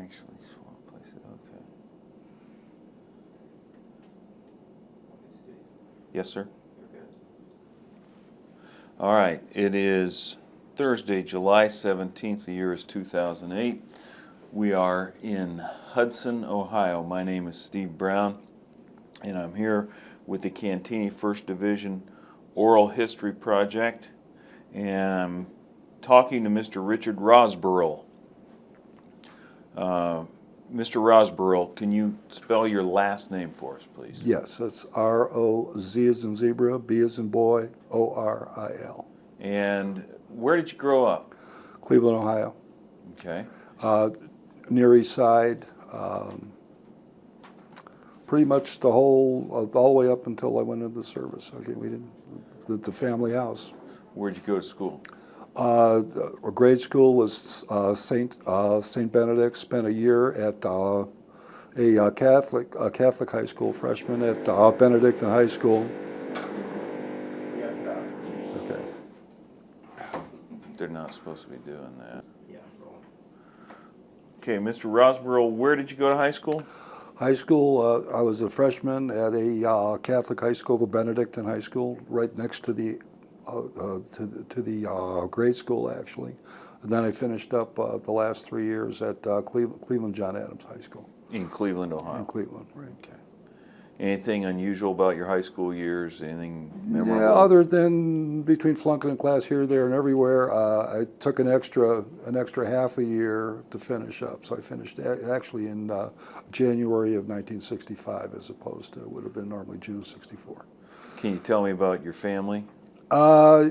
Actually, swap places. Okay. Yes, sir. All right. It is Thursday, July 17th. The year is 2008. We are in Hudson, Ohio. My name is Steve Brown, and I'm here with the Cantigny First Division Oral History Project, and I'm talking to Mr. Richard Rozboril. Mr. Rozboril, can you spell your last name for us, please? Yes, that's R-O-Z as in zebra, B as in boy, O-R-I-L. And where did you grow up? Cleveland, Ohio. Okay. Near East Side. Pretty much the whole, all the way up until I went into the service. Okay, we didn't, the family house. Where'd you go to school? Our grade school was Saint Benedict. Spent a year at a Catholic high school, freshman at Benedictine High School. Okay. They're not supposed to be doing that. Okay, Mr. Rozboril, where did you go to high school? High school, I was a freshman at a Catholic high school, the Benedictine High School, right next to the grade school, actually. And then I finished up the last 3 years at Cleveland John Adams High School. In Cleveland, Ohio. In Cleveland, right. Okay. Anything unusual about your high school years? Anything memorable? Yeah, other than between flunking in class here, there, and everywhere, I took an extra half a year to finish up. So I finished actually in January of 1965, as opposed to would have been normally June '64. Can you tell me about your family? I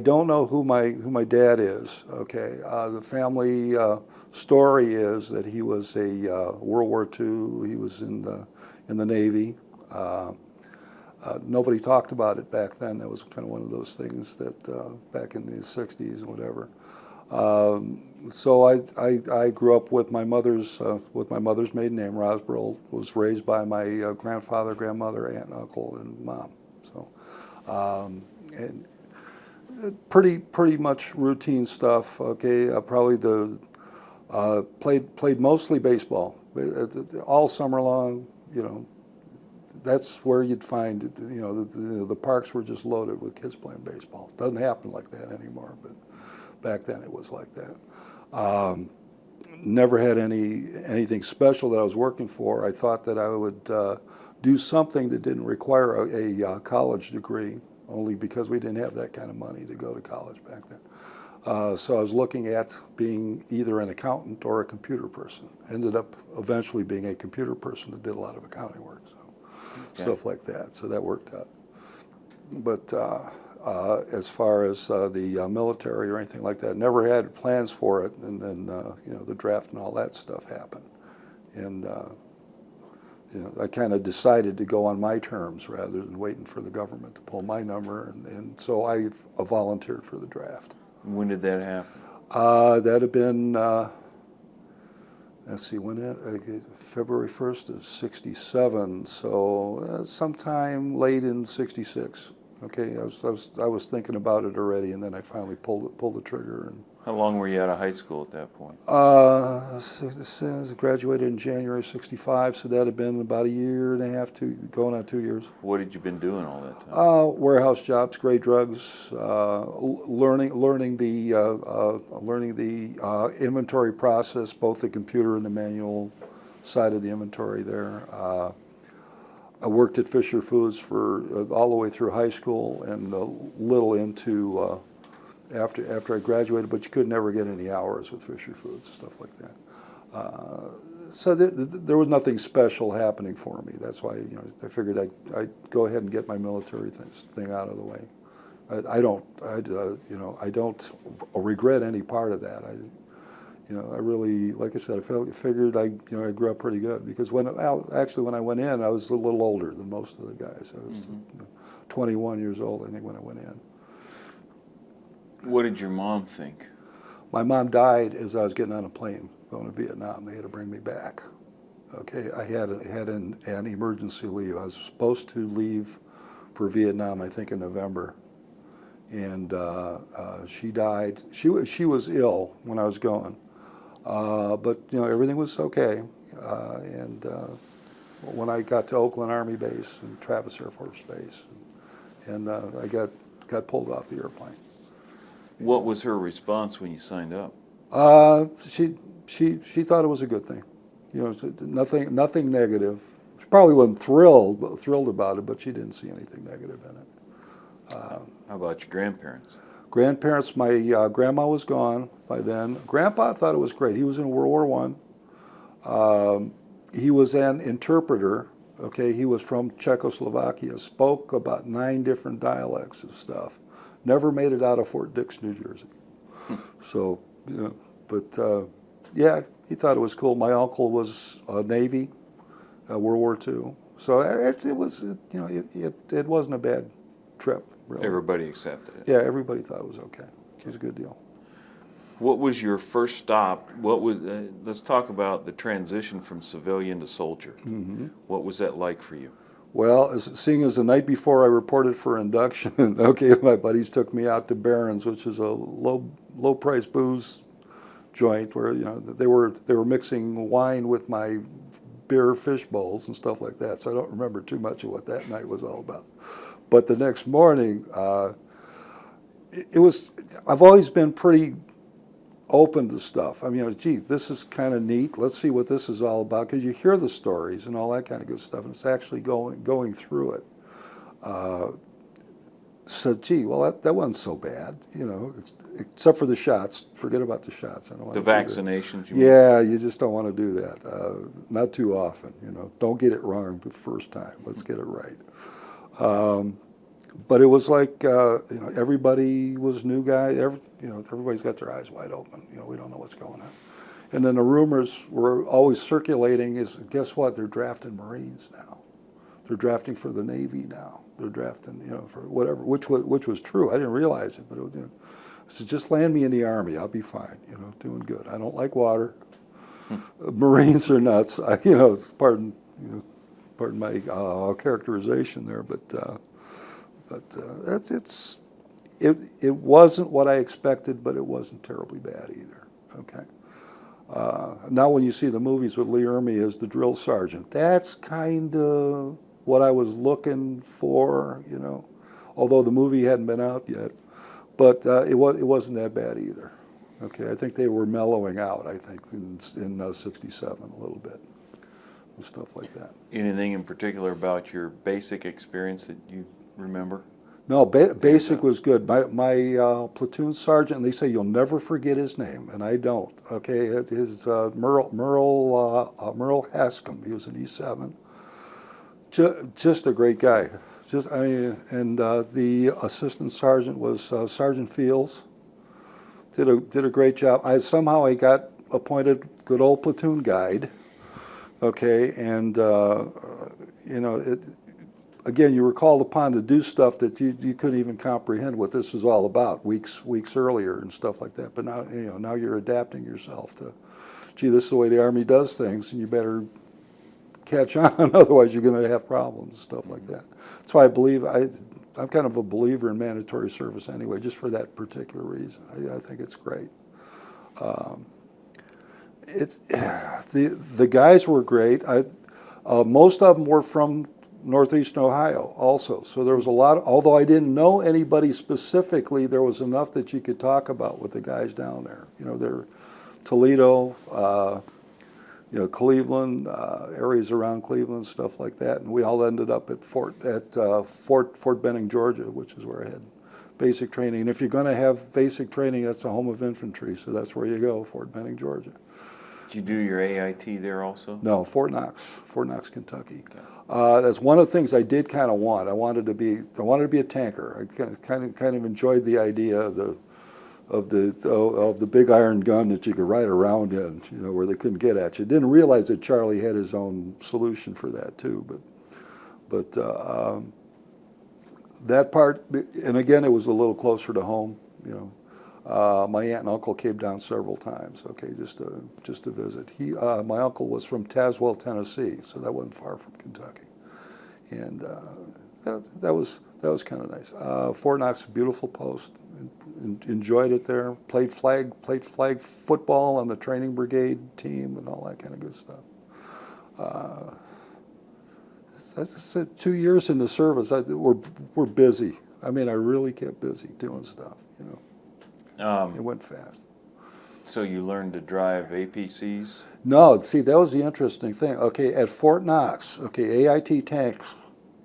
don't know who my dad is. Okay, the family story is that he was a World War II. He was in the Navy. Nobody talked about it back then. That was kind of one of those things that back in the '60s and whatever. So I grew up with my mother's maiden name, Rozboril. Was raised by my grandfather, grandmother, aunt, uncle, and mom. So. And pretty much routine stuff. Okay, probably played mostly baseball all summer long. You know, that's where you'd find it. You know, the parks were just loaded with kids playing baseball. Doesn't happen like that anymore, but back then it was like that. Never had anything special that I was working for. I thought that I would do something that didn't require a college degree, only because we didn't have that kind of money to go to college back then. So I was looking at being either an accountant or a computer person. Ended up eventually being a computer person that did a lot of accounting work, so stuff like that. So that worked out. But as far as the military or anything like that, never had plans for it. And then you know, the draft and all that stuff happened, and you know, I kind of decided to go on my terms rather than waiting for the government to pull my number, and so I volunteered for the draft. When did that happen? That had been, let's see, February 1st of '67, so sometime late in '66. Okay, I was thinking about it already, and then I finally pulled the trigger. And how long were you out of high school at that point? I graduated in January '65, so that had been about a year and a half, going on 2 years. What had you been doing all that time? Warehouse jobs, grade drugs, learning the inventory process, both the computer and the manual side of the inventory there. I worked at Fisher Foods for all the way through high school and a little into after I graduated, but you could never get any hours with Fisher Foods, stuff like that. So there was nothing special happening for me. That's why, you know, I figured I'd go ahead and get my military thing out of the way. I don't regret any part of that. I really, like I said, I figured I grew up pretty good, because when I went in, I was a little older than most of the guys. I was 21 years old, I think, when I went in. What did your mom think? My mom died as I was getting on a plane going to Vietnam. They had to bring me back. Okay, I had an emergency leave. I was supposed to leave for Vietnam, I think, in November, and she died. She was ill when I was going. But everything was okay. And when I got to Oakland Army Base and Travis Air Force Base, and I got pulled off the airplane. What was her response when you signed up? She thought it was a good thing. Nothing negative. She probably wasn't thrilled about it, but she didn't see anything negative in it. How about your grandparents? Grandparents, my grandma was gone by then. Grandpa thought it was great. He was in World War I. He was an interpreter. Okay, he was from Czechoslovakia. Spoke about 9 different dialects of stuff. Never made it out of Fort Dix, New Jersey. So, but yeah, he thought it was cool. My uncle was Navy, World War II. So it wasn't a bad trip, really. Everybody accepted it. Yeah, everybody thought it was okay. It was a good deal. What was your first stop? Let's talk about the transition from civilian to soldier. Mm-hmm. What was that like for you? Well, seeing as the night before I reported for induction, okay, my buddies took me out to Barron's, which is a low price booze joint where they were mixing wine with my beer fish bowls and stuff like that. So I don't remember too much of what that night was all about. But the next morning, I've always been pretty open to stuff. I mean, gee, this is kind of neat. Let's see what this is all about, because you hear the stories and all that kind of good stuff, and it's actually going through it. So, gee, well, that wasn't so bad, except for the shots. Forget about the shots. I don't want The to vaccinations, you mean? Yeah, you just don't want to do that. Not too often, Don't get it wrong the first time. Let's get it right. But it was like, everybody was new guy. Everybody's got their eyes wide open. We don't know what's going on. And then the rumors were always circulating is, guess what? They're drafting Marines now. They're drafting for the Navy now. They're drafting, for whatever, which was true. I didn't realize it, but I said, just land me in the Army. I'll be fine, doing good. I don't like water. Marines are nuts. Pardon my characterization there, but it wasn't what I expected, but it wasn't terribly bad either. Okay. Now, when you see the movies with Lee Ermey as the drill sergeant, that's kind of what I was looking for. Although the movie hadn't been out yet, but it wasn't that bad either. Okay. I think they were mellowing out. I think in '67 a little bit and stuff like that. Anything in particular about your basic experience that you remember? No, basic was good. My platoon sergeant, they say you'll never forget his name, and I don't. Okay, his Merle Hascom. He was an E7. Just a great guy. And the assistant sergeant was Sergeant Fields. Did a great job. I got appointed good old platoon guide. Okay, and again, you were called upon to do stuff that you couldn't even comprehend what this was all about weeks earlier and stuff like that. But now, now you're adapting yourself to, gee, this is the way the Army does things, and you better catch on, otherwise you're going to have problems and stuff like that. That's why I'm kind of a believer in mandatory service anyway, just for that particular reason. I think it's great. The guys were great. Most of them were from Northeastern Ohio also. So there was a lot, although I didn't know anybody specifically, there was enough that you could talk about with the guys down there. They're Toledo, Cleveland, areas around Cleveland, stuff like that. And we all ended up at Fort Benning, Georgia, which is where I had basic training. And if you're going to have basic training, that's the home of infantry. So that's where you go, Fort Benning, Georgia. Did you do your AIT there also? No, Fort Knox, Kentucky. Okay. That's one of the things I did kind of want. I wanted to be a tanker. I kind of enjoyed the idea of the big iron gun that you could ride around in, where they couldn't get at you. Didn't realize that Charlie had his own solution for that too. But that part, and again, it was a little closer to home. My aunt and uncle came down several times, okay, just to visit. My uncle was from Tazewell, Tennessee, so that wasn't far from Kentucky, and that that was kind of nice. Fort Knox, a beautiful post. Enjoyed it there. Played flag football on the training brigade team and all that kind of good stuff. As I said, 2 years in the service, we're busy. I mean, I really kept busy doing stuff. You know, it went fast. So you learned to drive APCs? No, see, that was the interesting thing. Okay, at Fort Knox, okay, AIT tanks,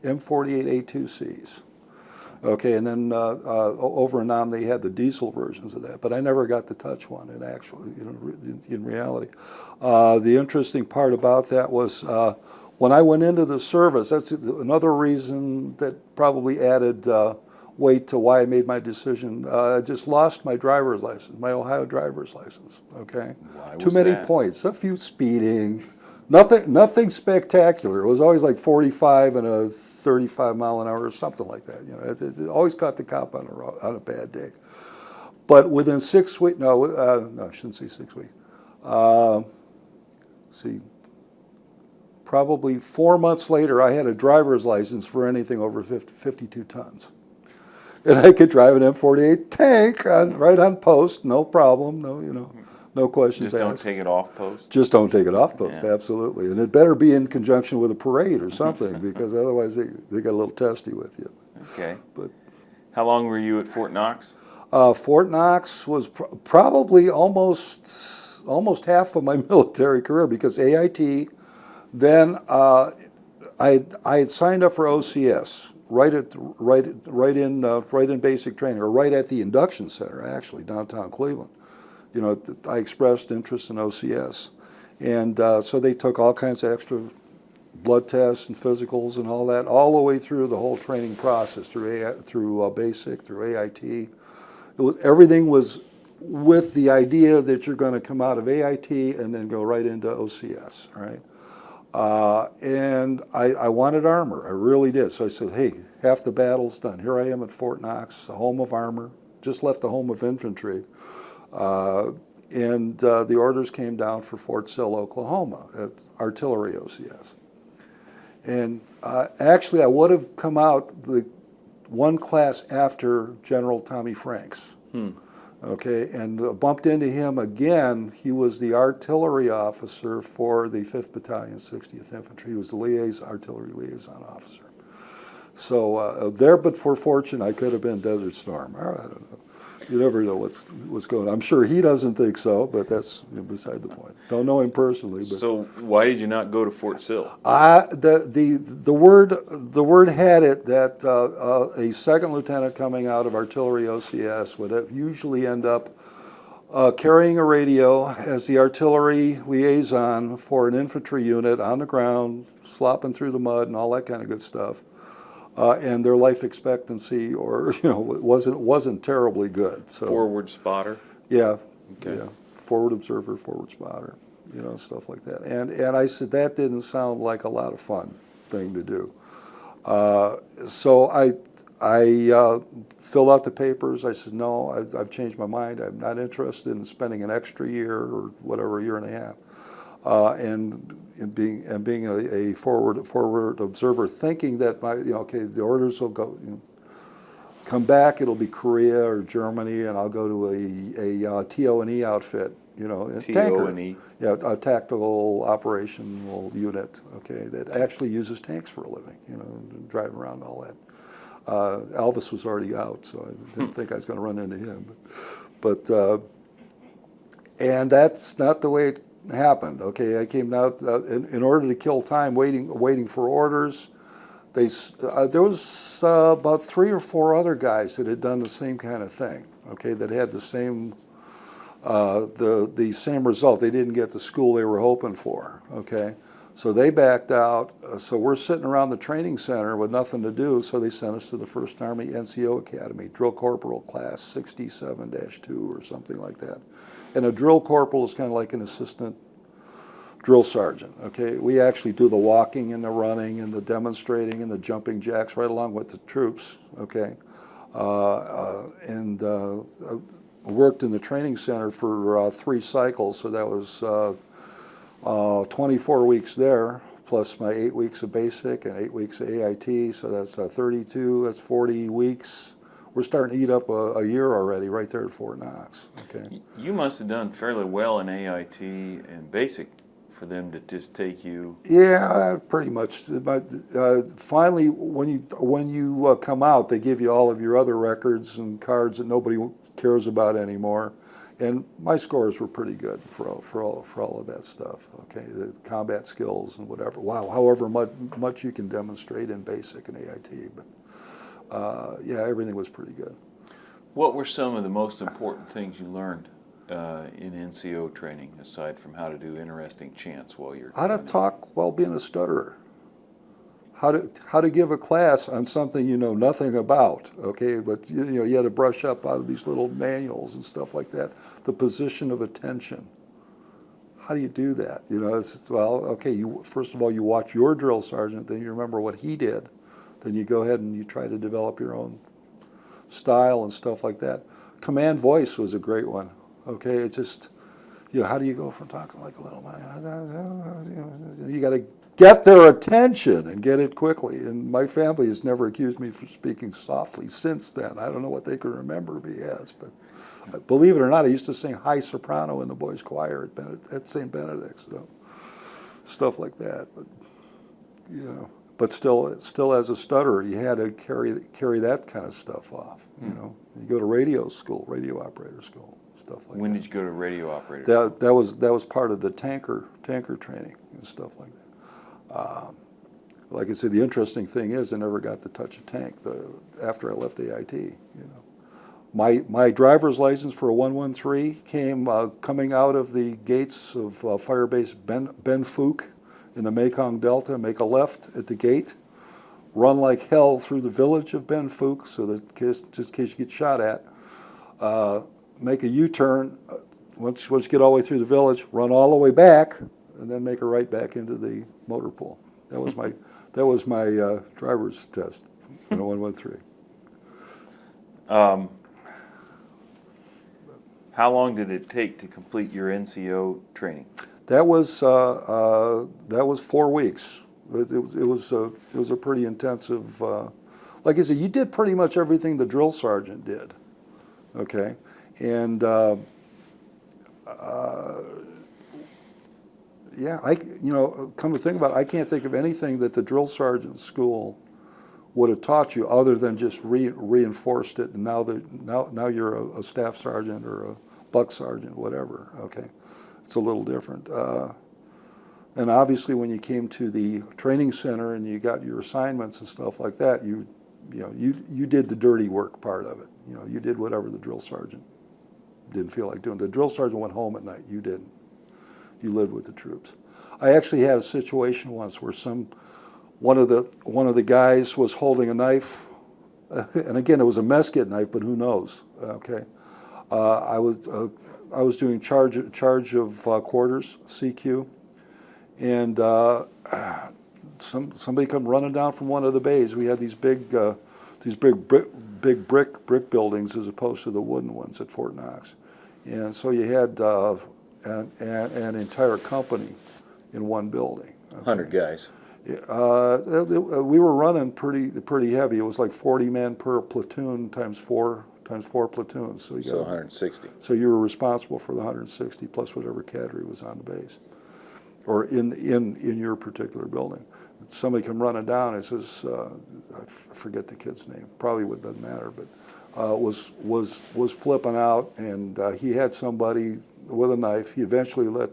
M48 A2Cs. Okay, and then over in Nam they had the diesel versions of that, but I never got to touch one in actual, you know, in reality. The interesting part about that was when I went into the service, that's another reason that probably added weight to why I made my decision. I just lost my driver's license, my Ohio driver's license, okay? Why Too was many that? points, a few speeding, nothing spectacular. It was always like 45 and a 35 mile an hour or something like that. You know, it always caught the cop on a bad day. But within 6 weeks, no, I shouldn't say 6 weeks. Probably 4 months later, I had a driver's license for anything over 52 tons. And I could drive an M48 tank right on post, no problem, no questions Just don't asked. take it off post? Just don't take it off post, Yeah. absolutely. And it better be in conjunction with a parade or something, because otherwise they get a little testy with you. Okay. But How long were you at Fort Knox? Fort Knox was probably almost half of my military career, because AIT, then I had signed up for OCS right in basic training, or right at the induction center, actually, downtown Cleveland. You know, I expressed interest in OCS. And so they took all kinds of extra blood tests and physicals and all that, all the way through the whole training process, through basic, through AIT. Everything was with the idea that you're going to come out of AIT and then go right into OCS, right? And I wanted armor, I really did. So I said, hey, half the battle's done. Here I am at Fort Knox, the home of armor, just left the home of infantry. And the orders came down for Fort Sill, Oklahoma, at artillery OCS. And actually, I would have come out the one class after General Tommy Franks. Okay, and bumped into him again. He was the artillery officer for the 5th Battalion, 60th Infantry. He was the artillery liaison officer. So there, but for fortune, I could have been Desert Storm. I don't know. You never know what's going on. I'm sure he doesn't think so, but that's beside the point. Don't know him personally. But So why did you not go to Fort Sill? the word had it that a second lieutenant coming out of artillery OCS would usually end up carrying a radio as the artillery liaison for an infantry unit on the ground, slopping through the mud and all that kind of good stuff. And their life expectancy, wasn't terribly good. So Forward spotter? yeah, Okay. yeah, forward observer, forward spotter, stuff like that. And I said that didn't sound like a lot of fun thing to do. So I filled out the papers. I said, no, I've changed my mind. I'm not interested in spending an extra year or whatever, a year and a half. And being a forward observer, thinking that the orders will go, come back, it'll be Korea or Germany, and I'll go to a TO&E outfit, a tanker. TO&E? Yeah, a tactical operational unit, okay, that actually uses tanks for a living, driving around and all that. Elvis was already out, so I didn't think I was going to run into him. But and that's not the way it happened. Okay, I came out in order to kill time waiting for orders. There was about 3 or 4 other guys that had done the same kind of thing. Okay, that had the same same result. They didn't get the school they were hoping for. Okay, so they backed out. So we're sitting around the training center with nothing to do. So they sent us to the First Army NCO Academy, drill corporal class 67-2 or something like that. And a drill corporal is kind of like an assistant drill sergeant, okay? We actually do the walking and the running and the demonstrating and the jumping jacks right along with the troops, okay? And worked in the training center for 3 cycles, so that was 24 weeks there, plus my 8 weeks of basic and 8 weeks of AIT, so that's 32, that's 40 weeks. We're starting to eat up a year already right there at Fort Knox. Okay. You must have done fairly well in AIT and basic for them to just take you. Yeah, pretty much. But finally, when you come out, they give you all of your other records and cards that nobody cares about anymore. And my scores were pretty good for all of that stuff. Okay, the combat skills and whatever. Wow, however much you can demonstrate in basic and AIT, but yeah, everything was pretty good. What were some of the most important things you learned in NCO training, aside from how to do interesting chants while you're How to training? talk while being a stutterer. How to give a class on something you know nothing about, okay? But you had to brush up out of these little manuals and stuff like that. The position of attention. How do you do that? Well, okay. First of all, you watch your drill sergeant, then you remember what he did, then you go ahead and you try to develop your own style and stuff like that. Command voice was a great one. Okay, it's just how do you go from talking like a little man? You got to get their attention and get it quickly. And my family has never accused me for speaking softly since then. I don't know what they can remember me as, but believe it or not, I used to sing high soprano in the boys' choir at St. Benedict's, so stuff like that. But still as a stutterer, you had to carry that kind of stuff off. You go to radio school, radio operator school, stuff like that. When did you go to radio operator? That was part of the tanker training and stuff like that. Like I said, the interesting thing is I never got to touch a tank after I left AIT. My driver's license for a 113 came coming out of the gates of Firebase Ben Phuc in the Mekong Delta. Make a left at the gate, run like hell through the village of Ben Phuc, so that just in case you get shot at, make a U-turn. Once you get all the way through the village, run all the way back, and then make a right back into the motor pool. That was my driver's test in a 113. How long did it take to complete your NCO training? That was 4 weeks. It was a pretty intensive. Like I said, you did pretty much everything the drill sergeant did. Okay, and yeah, come to think about it, I can't think of anything that the drill sergeant school would have taught you other than just reinforced it. And now you're a staff sergeant or a buck sergeant, whatever. Okay, it's a little different. And obviously, when you came to the training center and you got your assignments and stuff like that, you did the dirty work part of it. You did whatever the drill sergeant didn't feel like doing. The drill sergeant went home at night. You didn't. You lived with the troops. I actually had a situation once where one of the guys was holding a knife, and again it was a mesquite knife, but who knows? Okay, I was doing charge of quarters, CQ, and somebody come running down from one of the bays. We had these big brick buildings as opposed to the wooden ones at Fort Knox, and so you had an entire company in one building. Okay. 100 guys. We were running pretty heavy. It was like 40 men per platoon times four platoons. So 160. So you were responsible for the 160 plus whatever cadre was on the base, or in your particular building. Somebody come running down and says, I forget the kid's name. Probably doesn't matter, but was flipping out, and he had somebody with a knife. He eventually let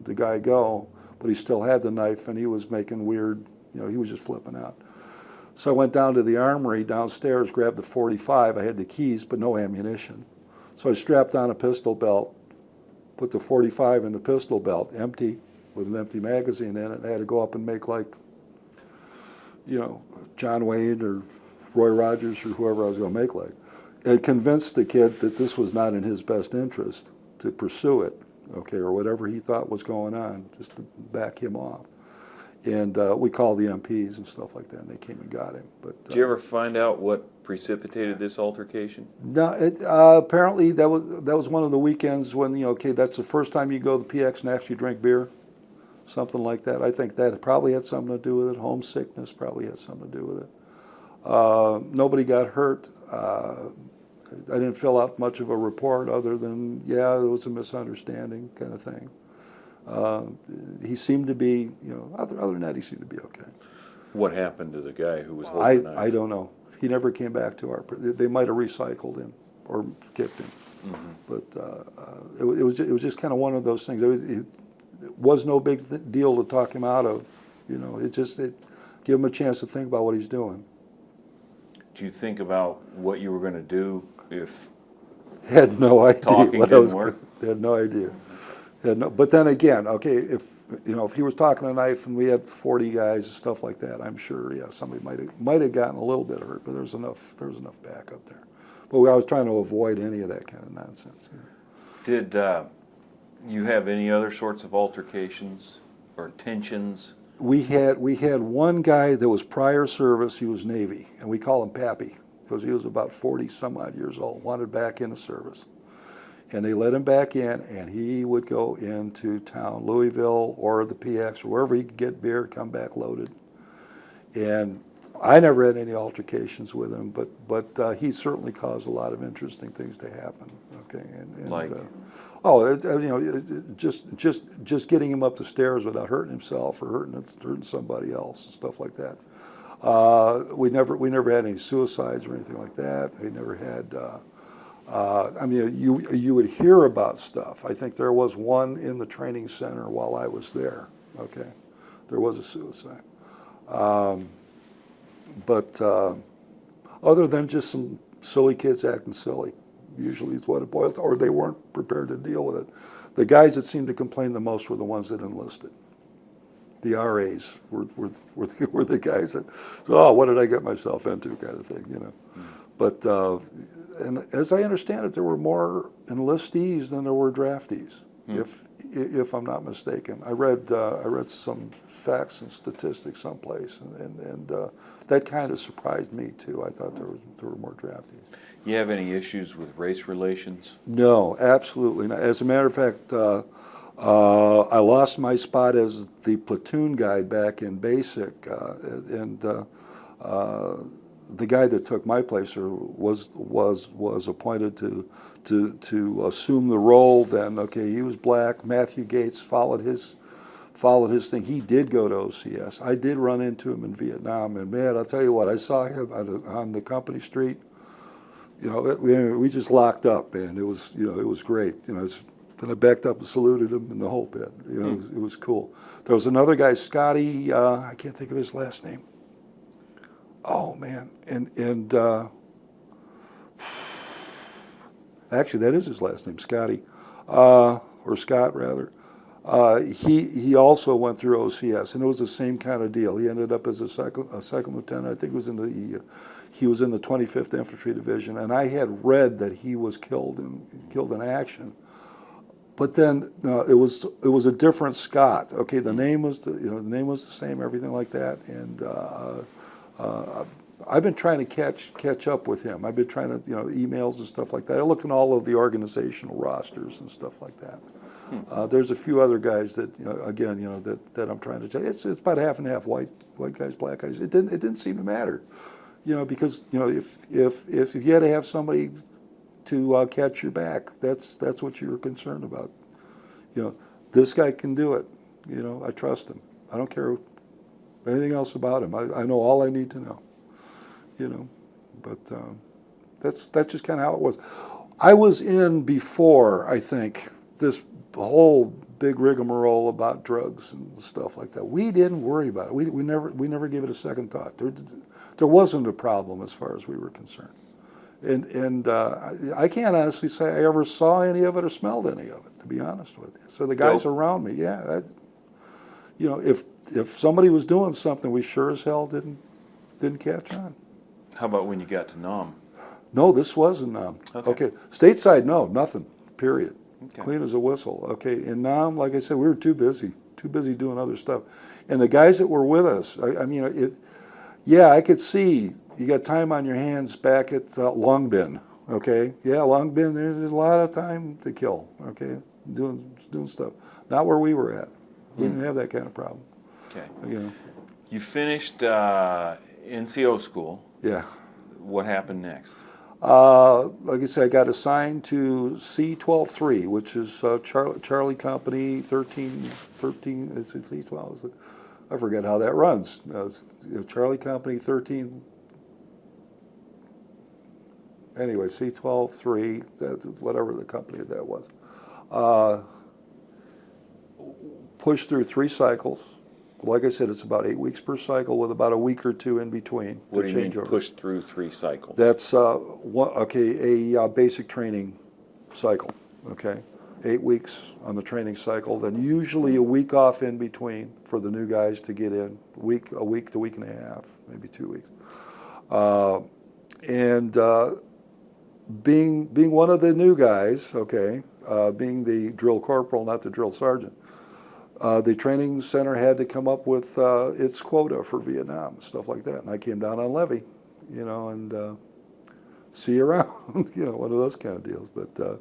the guy go, but he still had the knife, and he was making weird, he was just flipping out. So I went down to the armory downstairs, grabbed the .45. I had the keys, but no ammunition. So I strapped on a pistol belt, put the .45 in the pistol belt, empty, with an empty magazine in it. I had to go up and make like, John Wayne or Roy Rogers or whoever I was going to make like. It convinced the kid that this was not in his best interest to pursue it, okay, or whatever he thought was going on, just to back him off. And we called the MPs and stuff like that, and they came and got him. But did you ever find out what precipitated this altercation? No, apparently that was one of the weekends when, that's the first time you go to the PX and actually drink beer. something like that. I think that probably had something to do with it. Homesickness probably had something to do with it. Nobody got hurt. I didn't fill out much of a report other than, yeah, it was a misunderstanding kind of thing. He seemed to be, other than that, he seemed to be okay. What happened to the guy who was holding the knife? I don't know. He never came back to they might have recycled him or kicked him. Mm-hmm. But it was just kind of one of those things. It was no big deal to talk him out of, it give him a chance to think about what he's doing. Do you think about what you were going to do if had no idea talking what didn't work? Had no idea. But then again, okay, if he was talking a knife and we had 40 guys and stuff like that, I'm sure, yeah, somebody might have gotten a little bit hurt, but there was enough backup there. But I was trying to avoid any of that kind of nonsense. Did you have any other sorts of altercations or tensions? We had one guy that was prior service. He was Navy, and we call him Pappy because he was about 40 some odd years old, wanted back into service. And they let him back in, and he would go into town, Louisville or the PX, or wherever he could get beer, come back loaded. And I never had any altercations with him, but he certainly caused a lot of interesting things to happen. Okay, like, just getting him up the stairs without hurting himself or hurting somebody else and stuff like that. We never had any suicides or anything like that. We never had. You would hear about stuff. I think there was one in the training center while I was there. Okay, there was a suicide. But other than just some silly kids acting silly, usually is what it boils, or they weren't prepared to deal with it. The guys that seemed to complain the most were the ones that enlisted. The RAs were the guys that, what did I get myself into, kind of thing, But and as I understand it, there were more enlistees than there were draftees, if I'm not mistaken. I read some facts and statistics someplace, and that kind of surprised me too. I thought there were more draftees. You have any issues with race relations? No, absolutely not. As a matter of fact, I lost my spot as the platoon guy back in basic, and the guy that took my place was appointed to assume the role. Then, okay, he was black. Matthew Gates followed his thing. He did go to OCS. I did run into him in Vietnam, and man, I'll tell you what, I saw him on the company street. We just locked up, and it was great. Then I backed up and saluted him and the whole bit. It was cool. There was another guy, Scotty. I can't think of his last name. Oh man, and actually that is his last name, Scotty, or Scott rather. He also went through OCS, and it was the same kind of deal. He ended up as a second lieutenant. I think he was in the 25th Infantry Division, and I had read that he was killed in action. But then it was a different Scott. Okay, the name was the same, everything like that, and. I've been trying to catch up with him. I've been trying to, emails and stuff like that. I look in all of the organizational rosters and stuff like that. There's a few other guys that, that I'm trying to tell you. It's about half and half, white guys, black guys. It didn't seem to matter, because if you had to have somebody to catch your back, that's what you were concerned about. This guy can do it. I trust him. I don't care anything else about him. I know all I need to know, But that's just kind of how it was. I was in before, I think, this whole big rigmarole about drugs and stuff like that. We didn't worry about it. We never gave it a second thought. There wasn't a problem as far as we were concerned. And I can't honestly say I ever saw any of it or smelled any of it, to be honest with you. So the guys around me, yeah. If somebody was doing something, we sure as hell didn't catch on. How about when you got to Nam? No, this wasn't Nam. Okay. Stateside, no, nothing, period. Okay. Clean as a whistle. Okay, in Nam, like I said, we were too busy doing other stuff. And the guys that were with us, I could see you got time on your hands back at Long Bin. Okay, yeah, Long Bin, there's a lot of time to kill. Okay, doing stuff. Not where we were at. We didn't have that kind of problem. Okay. You know. You finished NCO school. Yeah. What happened next? Like I said, I got assigned to C12-3, which is Charlie Company 13, it's C12. I forget how that runs. Charlie Company 13. Anyway, C12-3, whatever the company that was. Pushed through 3 cycles. Like I said, it's about 8 weeks per cycle with about a week or 2 in between. What do you mean over. pushed through 3 cycles? That's a basic training cycle. Okay, 8 weeks on the training cycle, then usually a week off in between for the new guys to get in. A week to week and a half, maybe 2 weeks. Being one of the new guys, okay, being the drill corporal, not the drill sergeant. The training center had to come up with its quota for Vietnam, stuff like that. And I came down on levy, you know, and see you around, you know, one of those kind of deals. But did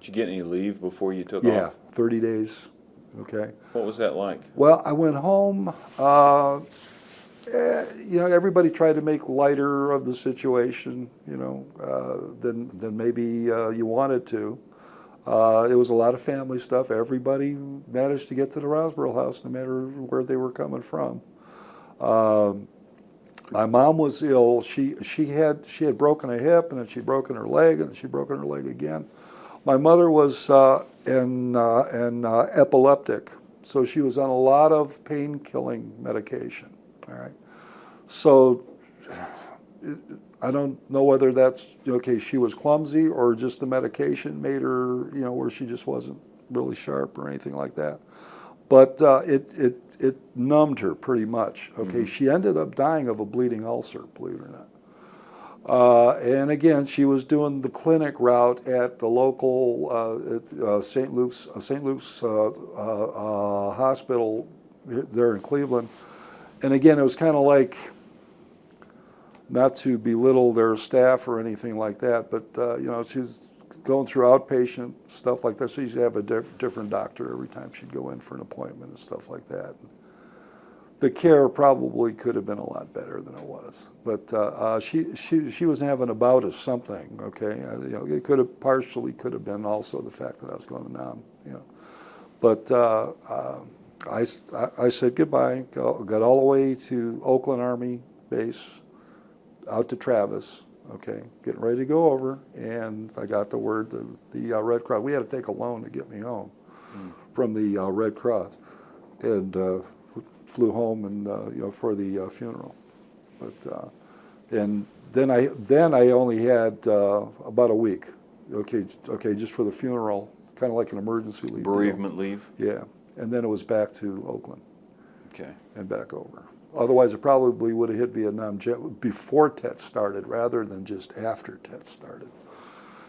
you get any leave before you took off? yeah, 30 days, okay. What was that like? Well, I went home, you know, everybody tried to make lighter of the situation, you know, than maybe you wanted to. It was a lot of family stuff. Everybody managed to get to the Rozboril house, no matter where they were coming from. My mom was ill. She had broken a hip, and then she'd broken her leg, and then she'd broken her leg again. My mother was epileptic, so she was on a lot of pain-killing medication. All right, so I don't know whether that's, okay, she was clumsy or just the medication made her, you know, where she just wasn't really sharp or anything like that. But it numbed her pretty much. Okay, mm-hmm. She ended up dying of a bleeding ulcer, believe it or not. And again, she was doing the clinic route at the local St. Luke's hospital there in Cleveland. And again, it was kind of like, not to belittle their staff or anything like that, but you know, she was going through outpatient stuff like that, so she'd have a different doctor every time she'd go in for an appointment and stuff like that. The care probably could have been a lot better than it was, but she was having a bout of something. Okay, you know, it could have been also the fact that I was going to Nam, you know, but I said goodbye, got all the way to Oakland Army Base, out to Travis, okay, getting ready to go over, and I got the word that the Red Cross, we had to take a loan to get me home from the Red Cross, and flew home and you know, for the funeral. But and then I only had about a week, okay, just for the funeral, kind of like an emergency leave. Bereavement leave? Yeah, and then it was back to Oakland. Okay. And back over. Otherwise, it probably would have hit Vietnam before TET started rather than just after TET started.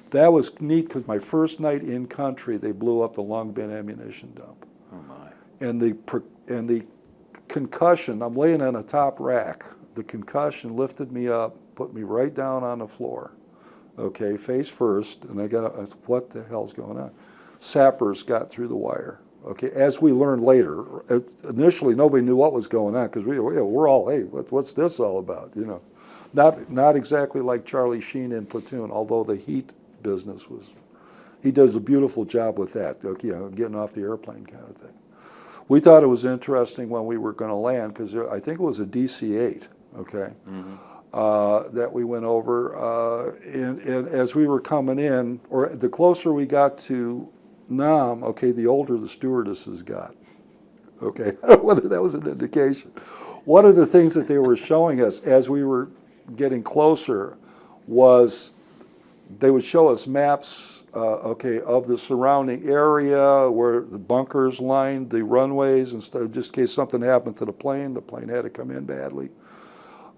That was neat because my first night in country, they blew up the Long Bin ammunition dump. Oh my! And the concussion, I'm laying on a top rack. The concussion lifted me up, put me right down on the floor. Okay, face first, and I said, what the hell's going on? Sappers got through the wire. Okay, as we learned later, initially nobody knew what was going on because we're all, hey, what's this all about? You know, not exactly like Charlie Sheen in Platoon, although the heat business he does a beautiful job with that. Okay, you know, getting off the airplane kind of thing. We thought it was interesting when we were going to land because I think it was a DC-8. Okay, mm-hmm. That we went over, and as we were coming in, or the closer we got to Nam, okay, the older the stewardesses got. Okay, I don't know whether that was an indication. One of the things that they were showing us as we were getting closer was they would show us maps, okay, of the surrounding area where the bunkers lined the runways and stuff, just in case something happened to the plane had to come in badly.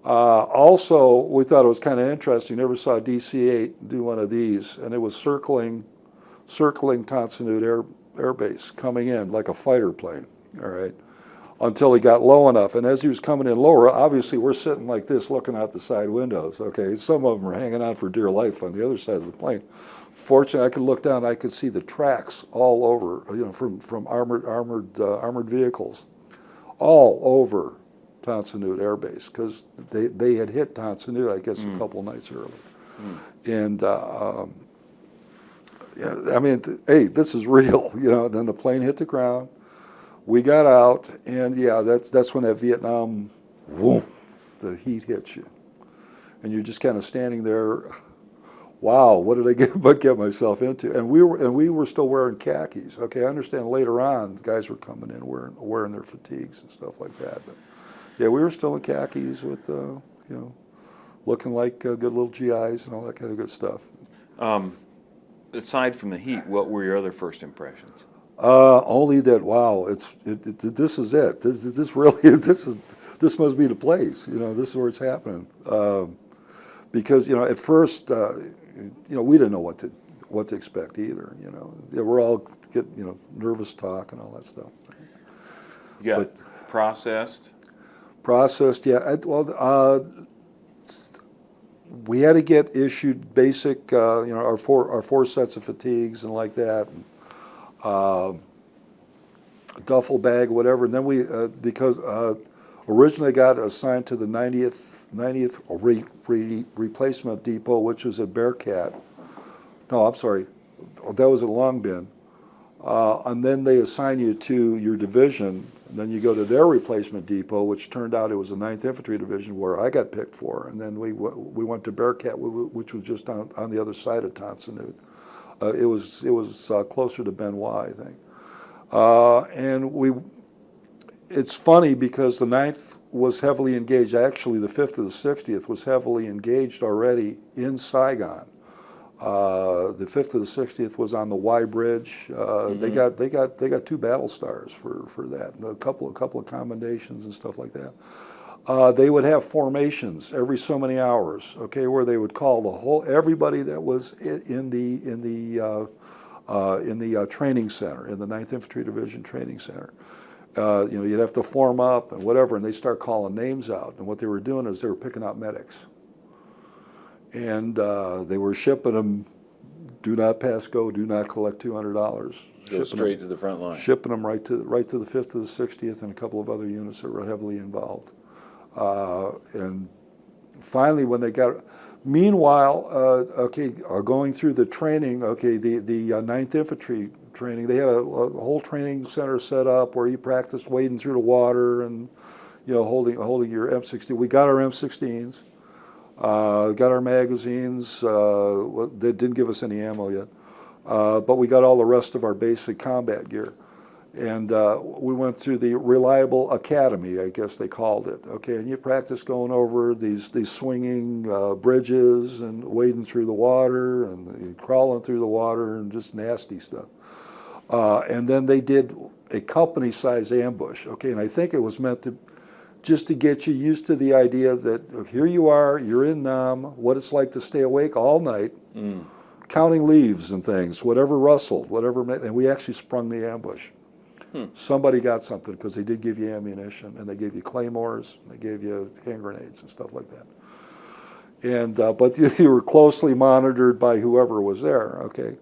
Also, we thought it was kind of interesting. Never saw DC-8 do one of these, and it was circling Tonsanut Air Base, coming in like a fighter plane, all right, until he got low enough. And as he was coming in lower, obviously we're sitting like this looking out the side windows, okay? Some of them are hanging on for dear life on the other side of the plane. Fortunately, I could look down. I could see the tracks all over, from armored vehicles, all over Tonsonnoot Air Base, because they had hit Tonsonnoot, I guess, a couple nights early. And yeah, I mean, hey, this is real, Then the plane hit the ground. We got out, and yeah, that's when that Vietnam, whoom, the heat hits you, and you're just kind of standing there. Wow, what did I get myself into? And we were still wearing khakis. Okay, I understand later on guys were coming in wearing their fatigues and stuff like that. But yeah, we were still in khakis with looking like good little GIs and all that kind of good stuff. Aside from the heat, what were your other first impressions? Only that, wow, this is it. This really this must be the place. This is where it's happening. Because at first, we didn't know what to expect either. We're all getting nervous talk and all that stuff. Yeah, processed. Yeah. We had to get issued basic, our four sets of fatigues and like that. And, duffel bag, whatever. And then we, because originally got assigned to the 90th replacement depot, which was at Bearcat. No, I'm sorry, that was at Long Bin. And then they assign you to your division, and then you go to their replacement depot, which turned out it was the 9th Infantry Division where I got picked for. And then we went to Bearcat, which was just on the other side of Tonsonnoot. It was closer to Benoit, I think. And it's funny because the 9th was heavily engaged. Actually, the 5th to the 60th was heavily engaged already in Saigon. The 5th to the 60th was on the Y Bridge. They got 2 battle stars for that, and a couple of commendations and stuff like that. They would have formations every so many hours, okay, where they would call everybody that was in the training center, in the 9th Infantry Division training center. You'd have to form up and whatever, and they start calling names out. And what they were doing is they were picking out medics. And they were shipping them, do not pass go, do not collect $200. Go straight to the front line. Shipping them right to the 5th to the 60th and a couple of other units that were heavily involved. And finally, when they got, meanwhile, going through the training, the 9th Infantry training, they had a whole training center set up where you practiced wading through the water and, holding your M16. We got our M16s, got our magazines. They didn't give us any ammo yet, but we got all the rest of our basic combat gear. And we went through the Reliable Academy, I guess they called it. Okay, and you practice going over these swinging bridges and wading through the water and crawling through the water and just nasty stuff. And then they did a company-size ambush. Okay, and I think it was meant to just to get you used to the idea that here you are, you're in Nam, what it's like to stay awake all night, counting leaves and things, whatever rustled, and we actually sprung the ambush. Somebody got something because they did give you ammunition, and they gave you claymores, and they gave you hand grenades and stuff like that. And but you were closely monitored by whoever was there. Okay,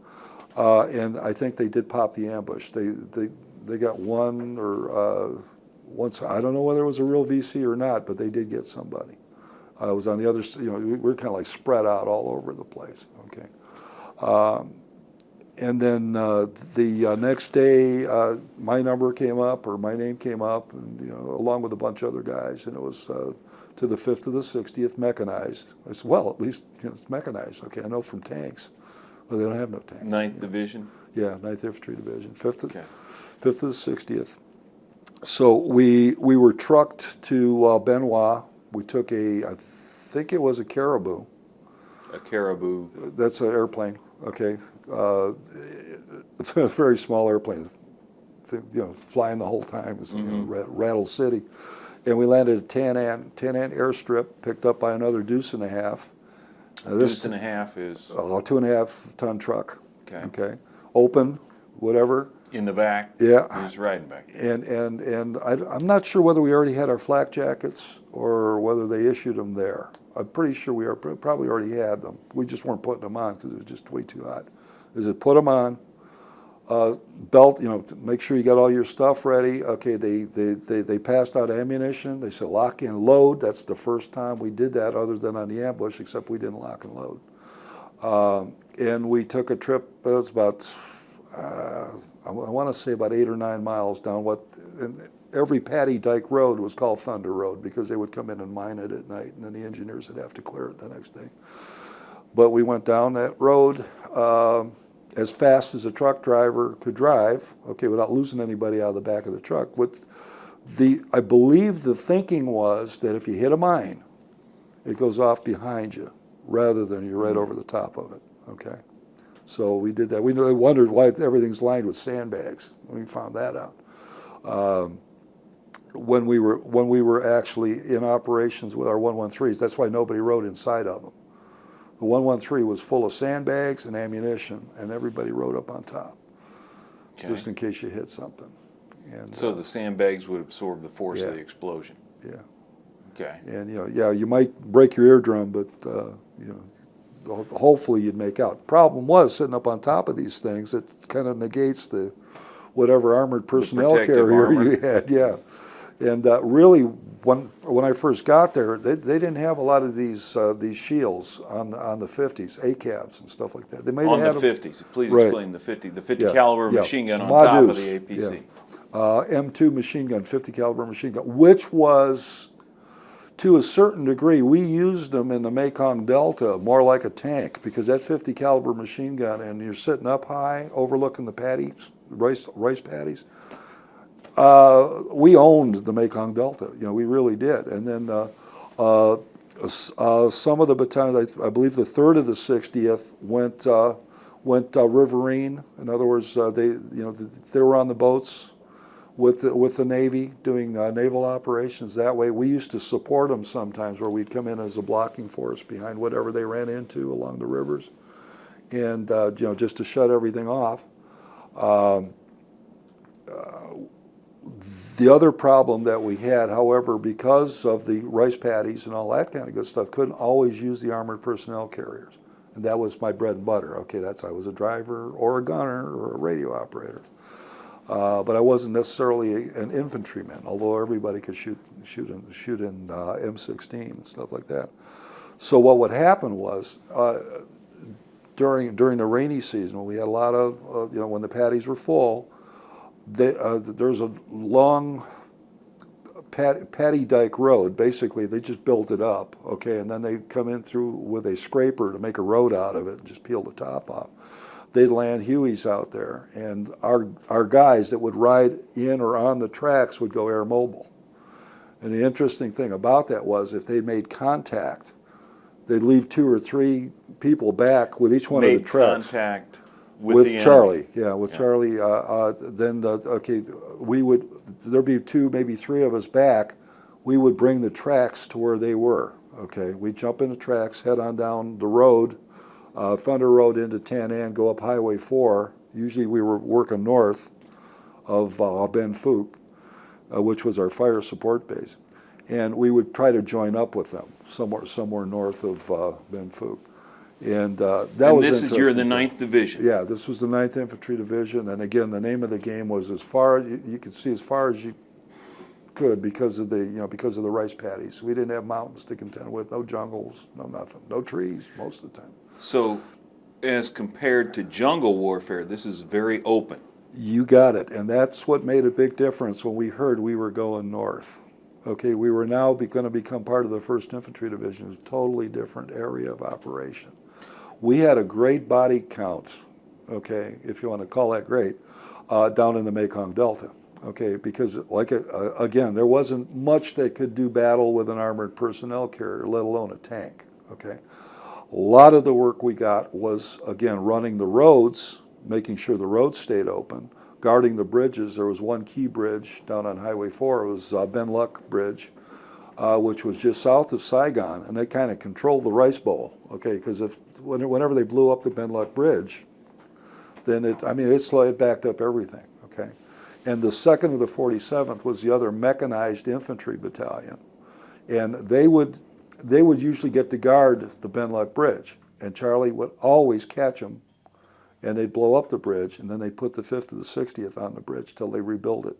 and I think they did pop the ambush. They got one or once. I don't know whether it was a real VC or not, but they did get somebody. It was on the other. We were kind of like spread out all over the place. Okay. And then the next day, my number came up, or my name came up, and along with a bunch of other guys, and it was to the 5th to the 60th, mechanized. I said, well, at least it's mechanized. Okay, I know from tanks. Well, they don't have no tanks. 9th Division? Yeah, 9th Infantry Division, 5th to the 60th. So we were trucked to Benoit. We took I think it was a Caribou. A Caribou. That's an airplane. Okay. A very small airplane, flying the whole time. It's Rattle City. And we landed at Tan Ant airstrip, picked up by another deuce and a half. Deuce and a half is? A 2.5 ton truck. Okay. Open, whatever. In the back? Yeah. He's riding back. And I'm not sure whether we already had our flak jackets or whether they issued them there. I'm pretty sure we probably already had them. We just weren't putting them on because it was just way too hot. is it put them on, belt, make sure you got all your stuff ready. Okay, they passed out ammunition. They said lock and load. That's the first time we did that other than on the ambush, except we didn't lock and load. And we took a trip, it was about, I want to say about 8 or 9 miles down every Patty Dyke road was called Thunder Road because they would come in and mine it at night, and then the engineers would have to clear it the next day. But we went down that road as fast as a truck driver could drive, okay, without losing anybody out of the back of the truck. I believe the thinking was that if you hit a mine, it goes off behind you rather than you're right over the top of it, okay? So we did that. We wondered why everything's lined with sandbags. We found that out. When we were actually in operations with our 113s, that's why nobody rode inside of them. The 113 was full of sandbags and ammunition, and everybody rode up on top, just in case you hit something. And so the sandbags would absorb the force of the explosion. Yeah. Okay. And you might break your eardrum, but hopefully you'd make out. Problem was sitting up on top of these things, it kind of negates whatever armored personnel carrier you had. Yeah. And really, when I first got there, they didn't have a lot of these shields on the 50s, ACABs and stuff like that. They may on have the had 50s. Please explain the 50 caliber machine gun on top of the APC. M2 machine gun, 50 caliber machine gun, which was, to a certain degree, we used them in the Mekong Delta more like a tank, because that 50 caliber machine gun, and you're sitting up high overlooking the paddies, rice paddies. We owned the Mekong Delta, we really did. And then some of the battalions, I believe the 3rd of the 60th went riverine. In other words, they were on the boats with the Navy doing naval operations that way. We used to support them sometimes, where we'd come in as a blocking force behind whatever they ran into along the rivers, and just to shut everything off. The other problem that we had, however, because of the rice paddies and all that kind of good stuff, couldn't always use the armored personnel carriers. And that was my bread and butter. Okay, I was a driver or a gunner or a radio operator. But I wasn't necessarily an infantryman, although everybody could shoot in M16 and stuff like that. So what would happen was, during the rainy season, when we had a lot of, when the paddies were full, there's a long Patty Dyke road. Basically, they just built it up, okay, and then they come in through with a scraper to make a road out of it and just peel the top off. They'd land Hueys out there, and our guys that would ride in or on the tracks would go air mobile. And the interesting thing about that was, if they made contact, they'd leave 2 or 3 people back with each one of the tracks. Made contact with Charlie, Charlie. Then there'd be 2, maybe 3 of us back. We would bring the tracks to where they were. Okay, we'd jump in the tracks, head on down the road, Thunder Road into Tan An, go up Highway 4. Usually we were working north of Ben Phuc, which was our fire support base, and we would try to join up with them somewhere north of Ben Phuc. And was interesting. You're in the 9th Division. Yeah, this was the 9th Infantry Division, and again, the name of the game was as far you could see as far as you could because of the rice paddies. We didn't have mountains to contend with, no jungles, no nothing, no trees most of the time. So, as compared to jungle warfare, this is very open. You got it, and that's what made a big difference when we heard we were going north. Okay, we were now going to become part of the 1st Infantry Division, a totally different area of operation. We had a great body count, okay, if you want to call that great, down in the Mekong Delta, okay, because again, there wasn't much that could do battle with an armored personnel carrier, let alone a tank, okay. A lot of the work we got was, again, running the roads, making sure the roads stayed open, guarding the bridges. There was one key bridge down on Highway 4, it was Ben Luck Bridge, which was just south of Saigon, and they kind of controlled the rice bowl, okay, because whenever they blew up the Ben Luck Bridge, then it backed up everything, okay. And the 2nd of the 47th was the other mechanized infantry battalion, and they would usually get to guard the Ben Luck Bridge, and Charlie would always catch them and they'd blow up the bridge, and then they'd put the 5th to the 60th on the bridge till they rebuild it.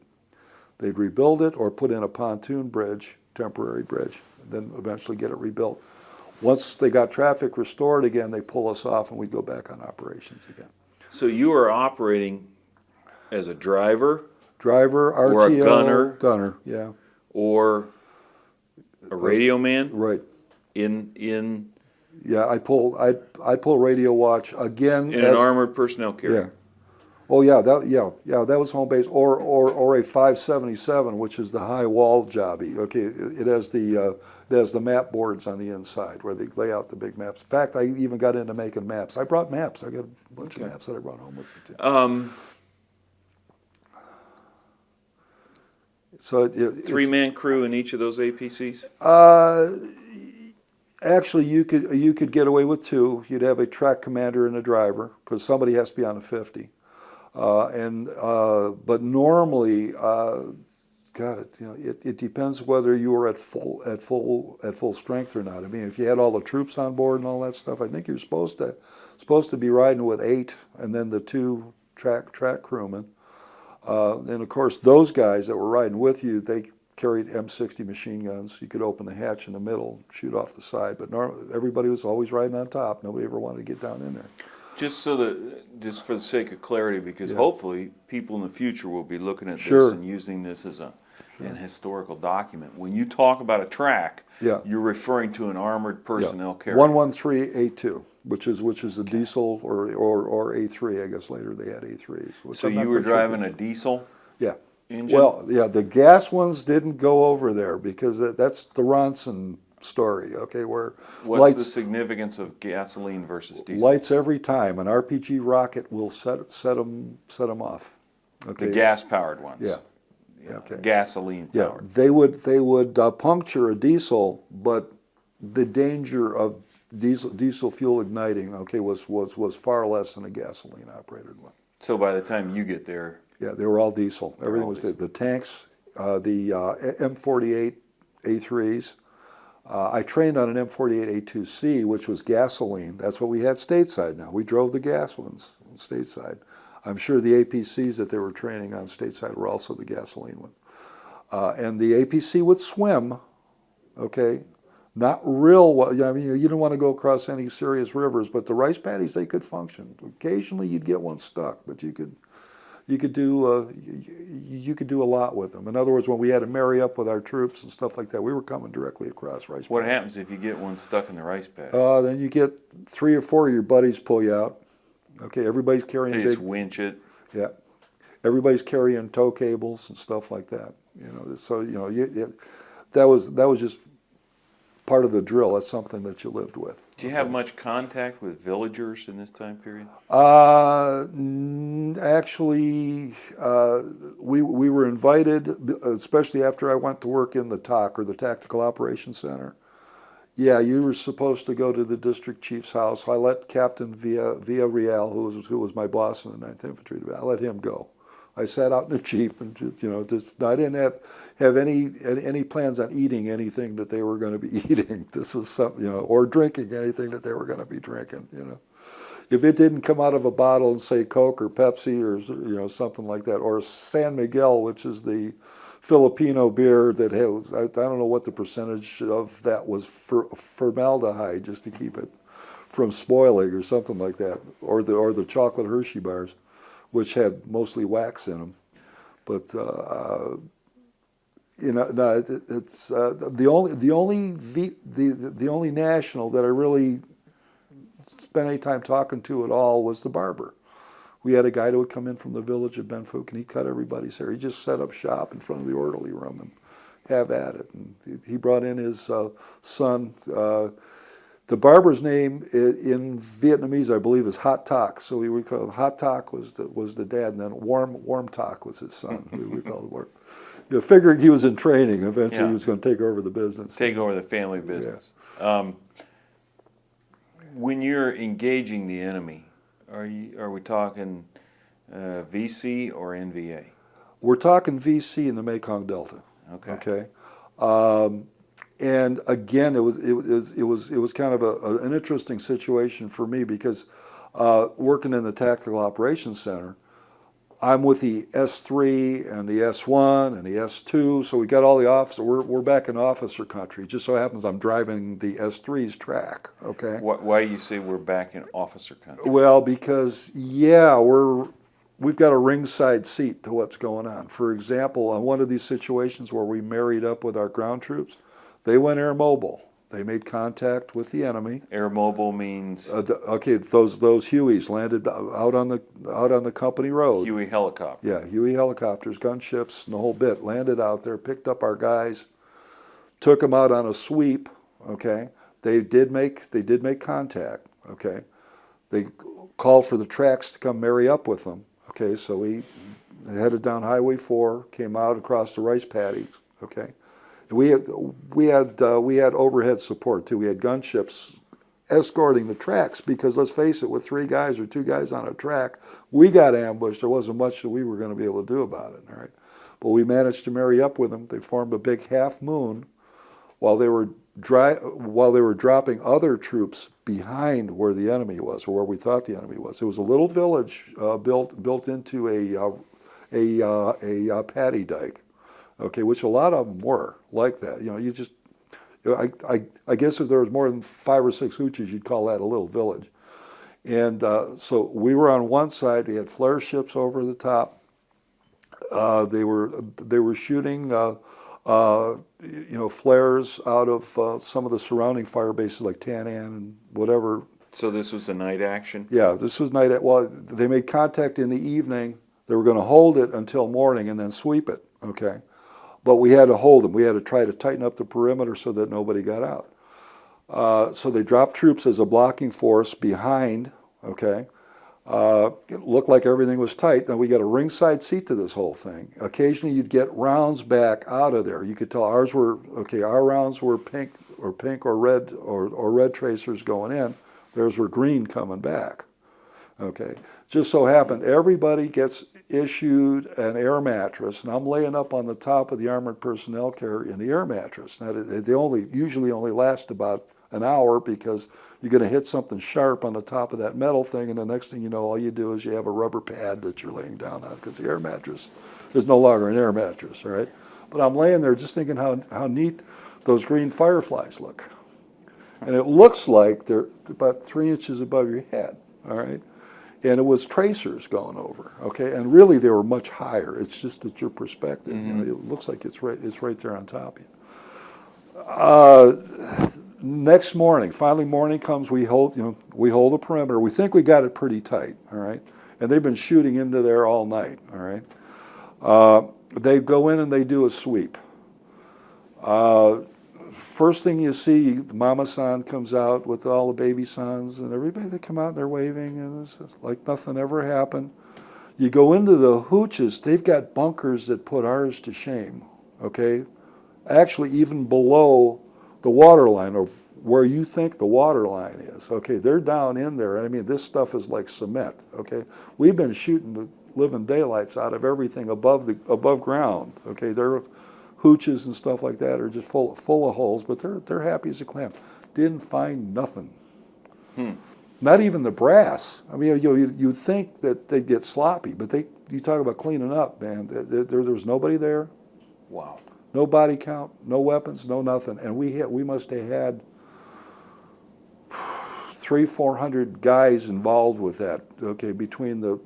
They'd rebuild it or put in a pontoon bridge, temporary bridge, and then eventually get it rebuilt. Once they got traffic restored again, they pull us off and we'd go back on operations again. So you are operating as a driver? Driver, RTO, or a gunner? Gunner, yeah. Or a radio man? Right. In Yeah, I pull radio watch again. in an armored personnel carrier? Yeah. Oh yeah, that was home base, or a 577, which is the high wall jobby. Okay, it has the map boards on the inside where they lay out the big maps. In fact, I even got into making maps. I brought maps. I got a bunch of maps that I brought home with me too. So three-man crew in each of those APCs? Actually, you could get away with 2. You'd have a track commander and a driver because somebody has to be on a 50. But normally, it depends whether you were at full strength or not. I mean, if you had all the troops on board and all that stuff, I think you're supposed to be riding with 8, and then the 2 track crewmen. And of course, those guys that were riding with you, they carried M60 machine guns. You could open the hatch in the middle, shoot off the side. But everybody was always riding on top. Nobody ever wanted to get down in there. Just for the sake of clarity, because hopefully people in the future will be looking at Sure. this and using this as an historical document. When you talk about a track, you're referring to an armored personnel carrier. 113A2, which is a diesel or A3. I guess later they had A3s. So you were driving a diesel? Yeah. Engine? Well, yeah, the gas ones didn't go over there because that's the Ronson story, okay, where What's the significance of gasoline versus diesel? Lights every time. An RPG rocket will set them off. Okay. The gas-powered ones? Yeah. Okay. Gasoline-powered? Yeah, they would puncture a diesel, but the danger of diesel fuel igniting, okay, was far less than a gasoline-operated one. So by the time you get there... Yeah, they were all diesel. Everything was diesel. The tanks, the M48 A3s. I trained on an M48 A2C, which was gasoline. That's what we had stateside now. We drove the gas ones stateside. I'm sure the APCs that they were training on stateside were also the gasoline one. And the APC would swim, okay, not real well. I mean, you didn't want to go across any serious rivers, but the rice paddies, they could function. Occasionally you'd get one stuck, but you could do a lot with them. In other words, when we had to marry up with our troops and stuff like that, we were coming directly across rice paddies. What happens if you get one stuck in the rice paddy? Then you get 3 or 4 of your buddies pull you out. Okay, everybody's carrying They just winch it. Yeah, everybody's carrying tow cables and stuff like that. So that was just part of the drill. That's something that you lived with. Do you have much contact with villagers in this time period? Actually, we were invited, especially after I went to work in the TOC, or the Tactical Operations Center. Yeah, you were supposed to go to the district chief's house. I let Captain Villarreal, who was my boss in the 9th Infantry Division, I let him go. I sat out in the Jeep and I didn't have any plans on eating anything that they were going to be eating. This was something, or drinking anything that they were going to be drinking. If it didn't come out of a bottle and say Coke or Pepsi or something like that, or San Miguel, which is the Filipino beer that has, I don't know what the percentage of that was, formaldehyde, just to keep it from spoiling or something like that, or the chocolate Hershey bars, which had mostly wax in them. But it's the only national that I really spent any time talking to at all was the barber. We had a guy that would come in from the village of Benfook, and he cut everybody's hair. He just set up shop in front of the orderly room and have at it. And he brought in his son. The barber's name in Vietnamese, I believe, is Hot Tok. So we would call him Hot Tok was the dad, and then Warm Tok was his son. we called him. Figuring he was in training, eventually he was going to take over the business. Take over the family business. Yeah. When you're engaging the enemy, are we talking VC or NVA? We're talking VC in the Mekong Delta. Okay. And again, it was kind of an interesting situation for me because working in the Tactical Operations Center. I'm with the S3 and the S1 and the S2, so we got all the officers. We're back in officer country. It just so happens I'm driving the S3's track, okay? Why do you say we're back in officer country? Well, because, yeah, we've got a ringside seat to what's going on. For example, on one of these situations where we married up with our ground troops, they went air mobile. They made contact with the enemy. Air mobile means Okay, those Hueys landed out on the company road. Huey helicopter. Yeah, Huey helicopters, gunships, and the whole bit. Landed out there, picked up our guys, took them out on a sweep. Okay, they did make contact. Okay, they called for the tracks to come marry up with them. Okay, so we headed down Highway 4, came out across the rice paddies. Okay. We had overhead support too. We had gunships escorting the tracks because let's face it, with 3 guys or 2 guys on a track, we got ambushed. There wasn't much that we were going to be able to do about it. All right, but we managed to marry up with them. They formed a big half moon while they were dropping other troops behind where the enemy was, or where we thought the enemy was. It was a little village built into a paddy dike. Okay, which a lot of them were like that. I guess if there was more than 5 or 6 hoochies, you'd call that a little village. And so we were on one side. We had flare ships over the top. They were shooting flares out of some of the surrounding fire bases like Tanan and whatever. So this was a night action? Yeah, this was night. Well, they made contact in the evening. They were going to hold it until morning and then sweep it. Okay. But we had to hold them. We had to try to tighten up the perimeter so that nobody got out. So they dropped troops as a blocking force behind, okay? It looked like everything was tight. Then we got a ringside seat to this whole thing. Occasionally you'd get rounds back out of there. You could tell our rounds were pink or red tracers going in. Theirs were green coming back. Okay. Just so happened everybody gets issued an air mattress, and I'm laying up on the top of the armored personnel carrier in the air mattress. Now, they usually only last about an hour because you're going to hit something sharp on the top of that metal thing, and the next thing you know, all you do is you have a rubber pad that you're laying down on because the air mattress is no longer an air mattress, all right? But I'm laying there just thinking how neat those green fireflies look. And it looks like they're about 3 inches above your head, all right? And it was tracers going over, okay? And really, they were much higher. It's just at your perspective. Mm-hmm. It looks like it's right there on top of you. Next morning, finally morning comes, we hold the perimeter. We think we got it pretty tight, all right? And they've been shooting into there all night, all right? They go in and they do a sweep. First thing you see, Mama-san comes out with all the baby sons, and everybody, they come out and they're waving, and it's like nothing ever happened. You go into the hooches, they've got bunkers that put ours to shame, okay? Actually, even below the water line, or where you think the water line is, okay? They're down in there, and I mean, this stuff is like cement, okay? We've been shooting the living daylights out of everything above ground, okay? They're hooches and stuff like that are just full of holes, but they're happy as a clam. Didn't find nothing. Not even the brass. I mean, you'd think that they'd get sloppy, but you talk about cleaning up, man. There was nobody there. Wow. No body count, no weapons, no nothing, and we must have had 300-400 guys involved with that. Okay, between the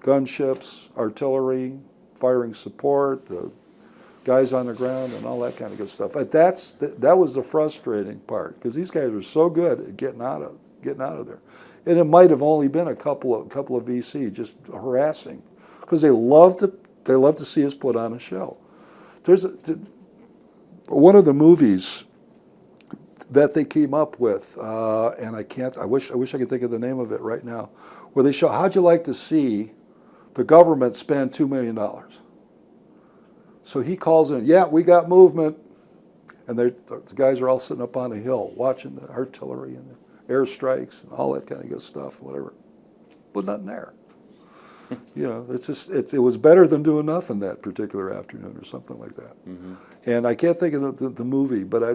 gunships, artillery, firing support, the guys on the ground, and all that kind of good stuff. But that was the frustrating part, because these guys were so good at getting out of there, and it might have only been a couple of VC just harassing, because they love to see us put on a show. There's one of the movies that they came up with, and I wish I could think of the name of it right now, where they show how'd you like to see the government spend $2 million. So he calls in, yeah, we got movement. And the guys are all sitting up on a hill watching the artillery and the airstrikes and all that kind of good stuff, whatever. But nothing there. It was better than doing nothing that particular afternoon or something like that. Mm-hmm. And I can't think of the movie, but I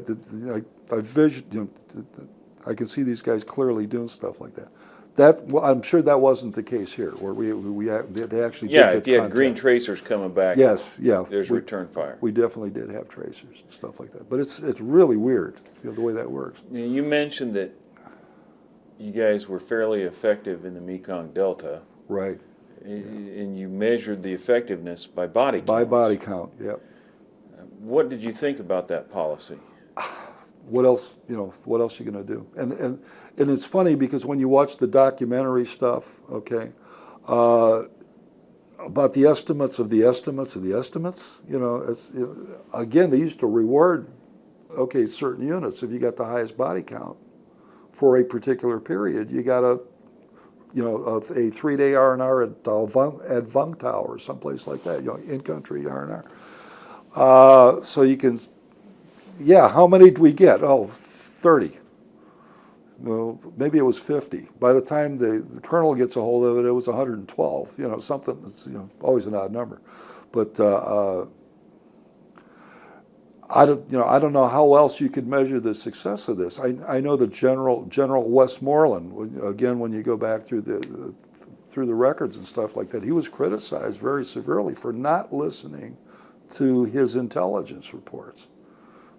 can see these guys clearly doing stuff like that. Well, I'm sure that wasn't the case here, where they actually Yeah, did if get you had contact. green tracers coming back, Yes, yeah. there's return fire. We definitely did have tracers and stuff like that. But it's really weird, the way that works. You mentioned that you guys were fairly effective in the Mekong Delta. Right. And you measured the effectiveness by body count. By body count, yep. What did you think about that policy? What else, what else are you going to do? And it's funny because when you watch the documentary stuff, okay, about the estimates of the estimates of the estimates, again, they used to reward, okay, certain units. If you got the highest body count for a particular period, you got a 3-day R&R at Vung Tau or someplace like that, in-country R&R. So you can, how many did we get? Oh, 30. Well, maybe it was 50. By the time the colonel gets a hold of it, it was 112. Something that's always an odd number. But I don't know how else you could measure the success of this. I know that General Westmoreland, again, when you go back through the records and stuff like that, he was criticized very severely for not listening to his intelligence reports.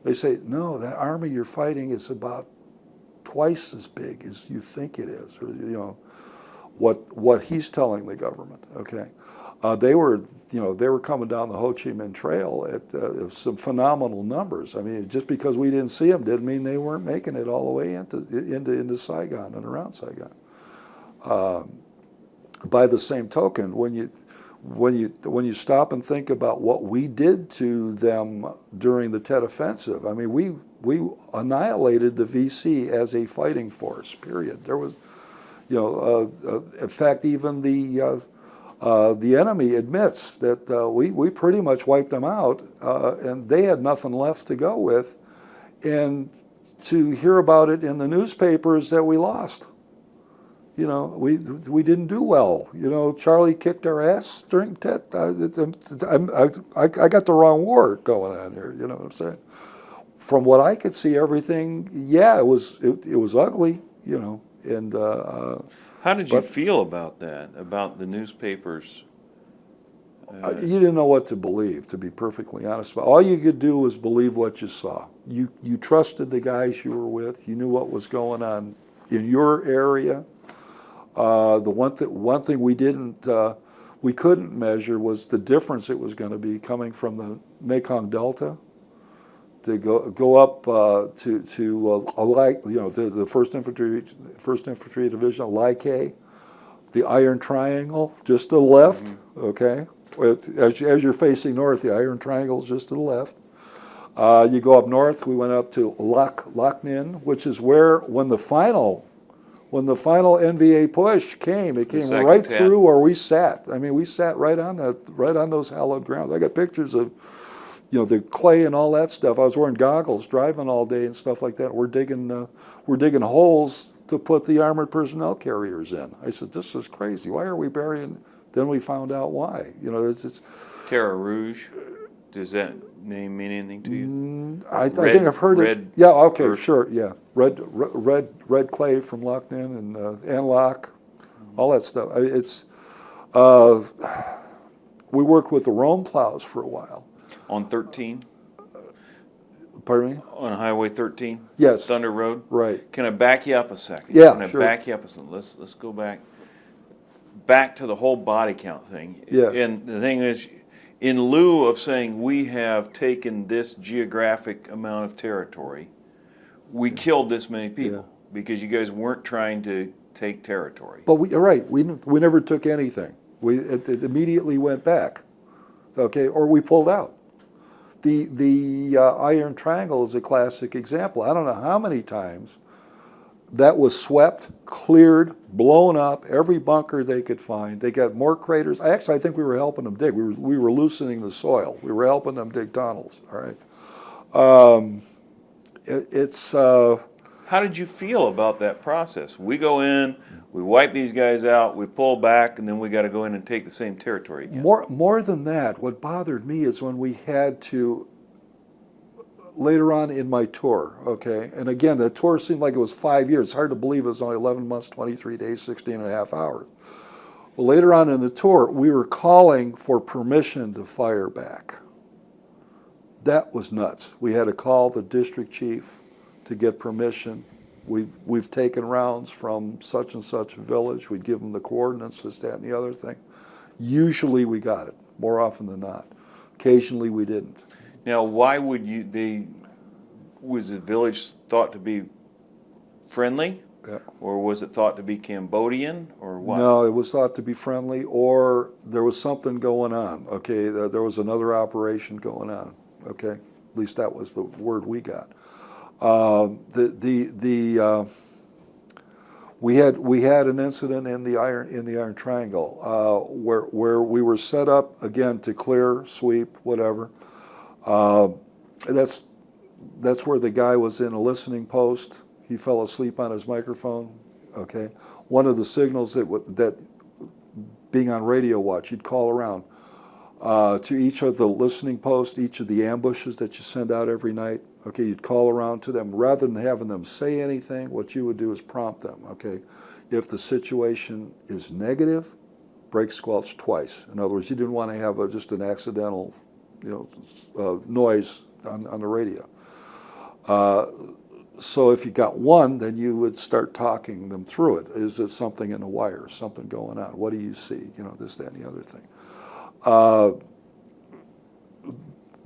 They say, no, that army you're fighting is about twice as big as you think it is, or what he's telling the government. Okay, they were coming down the Ho Chi Minh Trail at some phenomenal numbers. I mean, just because we didn't see them didn't mean they weren't making it all the way into Saigon and around Saigon. By the same token, when you stop and think about what we did to them during the Tet Offensive, I mean, we annihilated the VC as a fighting force. Period. There was, in fact, even the enemy admits that we pretty much wiped them out, and they had nothing left to go with, and to hear about it in the newspapers that we lost. We didn't do well. Charlie kicked our ass during Tet. I got the wrong war going on here. You know what I'm saying? From what I could see, everything, it was ugly. And how did you feel about that? About the newspapers? You didn't know what to believe, to be perfectly honest. All you could do was believe what you saw. You trusted the guys you were with. You knew what was going on in your area. The one thing we couldn't measure was the difference it was going to be coming from the Mekong Delta to go up to the First Infantry Division of Lai Khe, the Iron Triangle just to the left. Mm-hmm. Okay, as you're facing north, the Iron Triangle is just to the left. You go up north. We went up to Lac Ninh, which is where when the final NVA push came, it came right through where we sat. I mean, we sat right on those hallowed grounds. I got pictures of, the clay and all that stuff. I was wearing goggles, driving all day and stuff like that. We're digging holes to put the armored personnel carriers in. I said, this is crazy. Why are we burying? Then we found out why. It's Terre Rouge. Does that name mean anything to you? I think I've heard it. Yeah. Okay. Earth. Sure. Yeah. Red clay from Lac Ninh and Lac, all that stuff. We worked with the Rome plows for a while. On 13. Pardon me? On Highway 13. Yes. Thunder Road. Right. Can I back you up a second? Yeah. Can I sure. back you up a second? Let's go back to the whole body count thing. Yeah. And the thing is, in lieu of saying we have taken this geographic amount of territory, we killed this many people because you guys weren't trying to take territory. But you're right. We never took anything. It immediately went back. Okay, or we pulled out. The Iron Triangle is a classic example. I don't know how many times that was swept, cleared, blown up, every bunker they could find. They got more craters. I think we were helping them dig. We were loosening the soil. We were helping them dig tunnels. All right. How did you feel about that process? We go in, we wipe these guys out, we pull back, and then we got to go in and take the same territory again. More than that, what bothered me is when we had to later on in my tour, okay? And again, the tour seemed like it was 5 years. It's hard to believe it was only 11 months, 23 days, 16 and a half hours. Well, later on in the tour, we were calling for permission to fire back. That was nuts. We had to call the district chief to get permission. We've taken rounds from such and such a village. We'd give them the coordinates, this, that, and the other thing. Usually we got it, more often than not. Occasionally we didn't. Now, why would was the village thought to be friendly? Yeah. Or was it thought to be Cambodian, or what? No, it was thought to be friendly, or there was something going on, okay? There was another operation going on, okay? At least that was the word we got. We had an incident in the Iron Triangle where we were set up again to clear, sweep, whatever. That's where the guy was in a listening post. He fell asleep on his microphone. Okay, one of the signals that being on radio watch, you'd call around to each of the listening posts, each of the ambushes that you send out every night. Okay, you'd call around to them rather than having them say anything. What you would do is prompt them. Okay, if the situation is negative, break squelch twice. In other words, you didn't want to have just an accidental, noise on the radio. So if you got one, then you would start talking them through it. Is it something in the wire? Something going on? What do you see? This, that, and the other thing.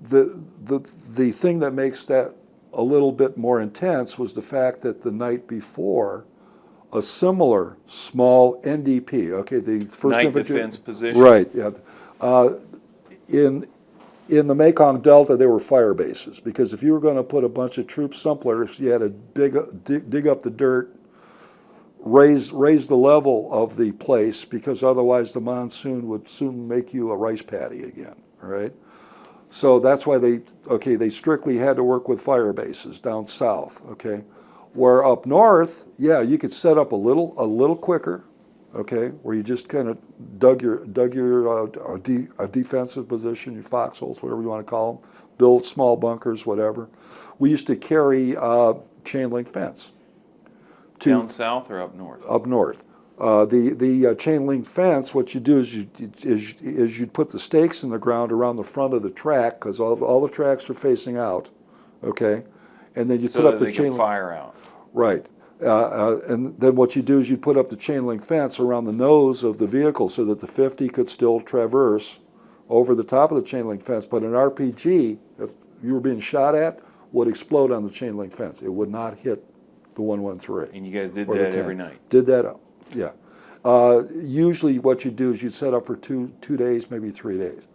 The thing that makes that a little bit more intense was the fact that the night before, a similar small NDP, okay, the First Night Infantry defense position. Right, yeah. In the Mekong Delta, there were fire bases, because if you were going to put a bunch of troop simplers, you had to dig up the dirt, raise the level of the place, because otherwise the monsoon would soon make you a rice paddy again, all right? So that's why they strictly had to work with fire bases down south, okay? Where up north, yeah, you could set up a little quicker, okay, where you just kind of dug your defensive position, your foxholes, whatever you want to call them, build small bunkers, whatever. We used to carry chain link fence. Down south or up north? Up north. The chain link fence, what you do is you'd put the stakes in the ground around the front of the track, because all the tracks are facing out, okay, and then you put up the chain link fire out. Right. And then what you do is you put up the chain link fence around the nose of the vehicle so that the 50 could still traverse over the top of the chain link fence. But an RPG, if you were being shot at, would explode on the chain link fence. It would not hit the 113. And you guys did that every night? Did that, yeah. Usually what you do is you'd set up for two days, maybe 3 days.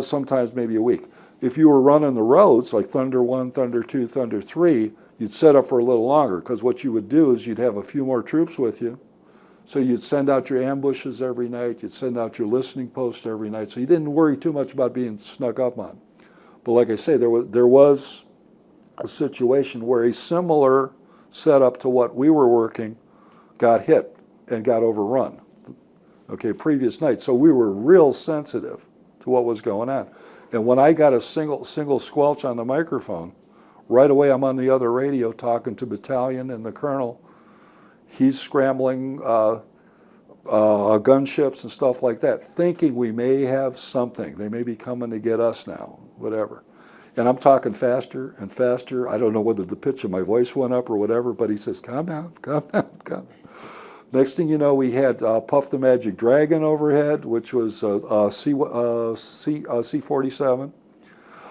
Sometimes maybe a week. If you were running the roads, like Thunder 1, Thunder 2, Thunder 3, you'd set up for a little longer, because what you would do is you'd have a few more troops with you. So you'd send out your ambushes every night, you'd send out your listening posts every night, so you didn't worry too much about being snuck up on. But like I say, there was a situation where a similar setup to what we were working got hit and got overrun, okay, previous night. So we were real sensitive to what was going on. And when I got a single squelch on the microphone, right away I'm on the other radio talking to battalion and the colonel. He's scrambling gunships and stuff like that, thinking we may have something. They may be coming to get us now, whatever. And I'm talking faster and faster. I don't know whether the pitch of my voice went up or whatever, but he says, calm down, calm down, calm down. Next thing you know, we had Puff the Magic Dragon overhead, which was C-47.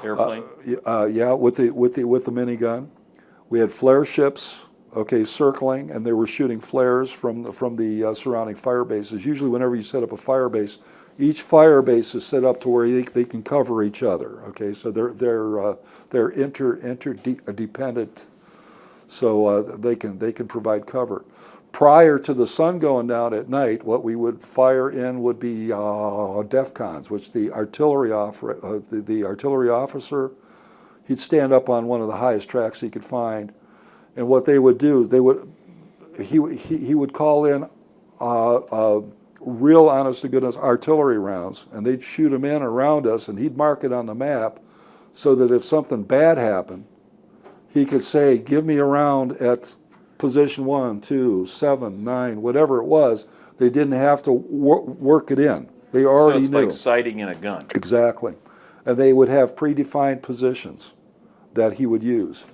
Airplane? Yeah, with the minigun. We had flare ships, okay, circling, and they were shooting flares from the surrounding fire bases. Usually, whenever you set up a fire base, each fire base is set up to where they can cover each other. Okay, so they're interdependent, so they can provide cover. Prior to the sun going down at night, what we would fire in would be DEFCONs, which the artillery officer, he'd stand up on one of the highest tracks he could find, and what they would do, he would call in real honest to goodness artillery rounds, and they'd shoot them in around us, and he'd mark it on the map so that if something bad happened, he could say, give me a round at position 1, 2, 7, 9, whatever it was. They didn't have to work it in. They already So it's knew. like sighting in a gun. Exactly. And they would have predefined positions that he would use.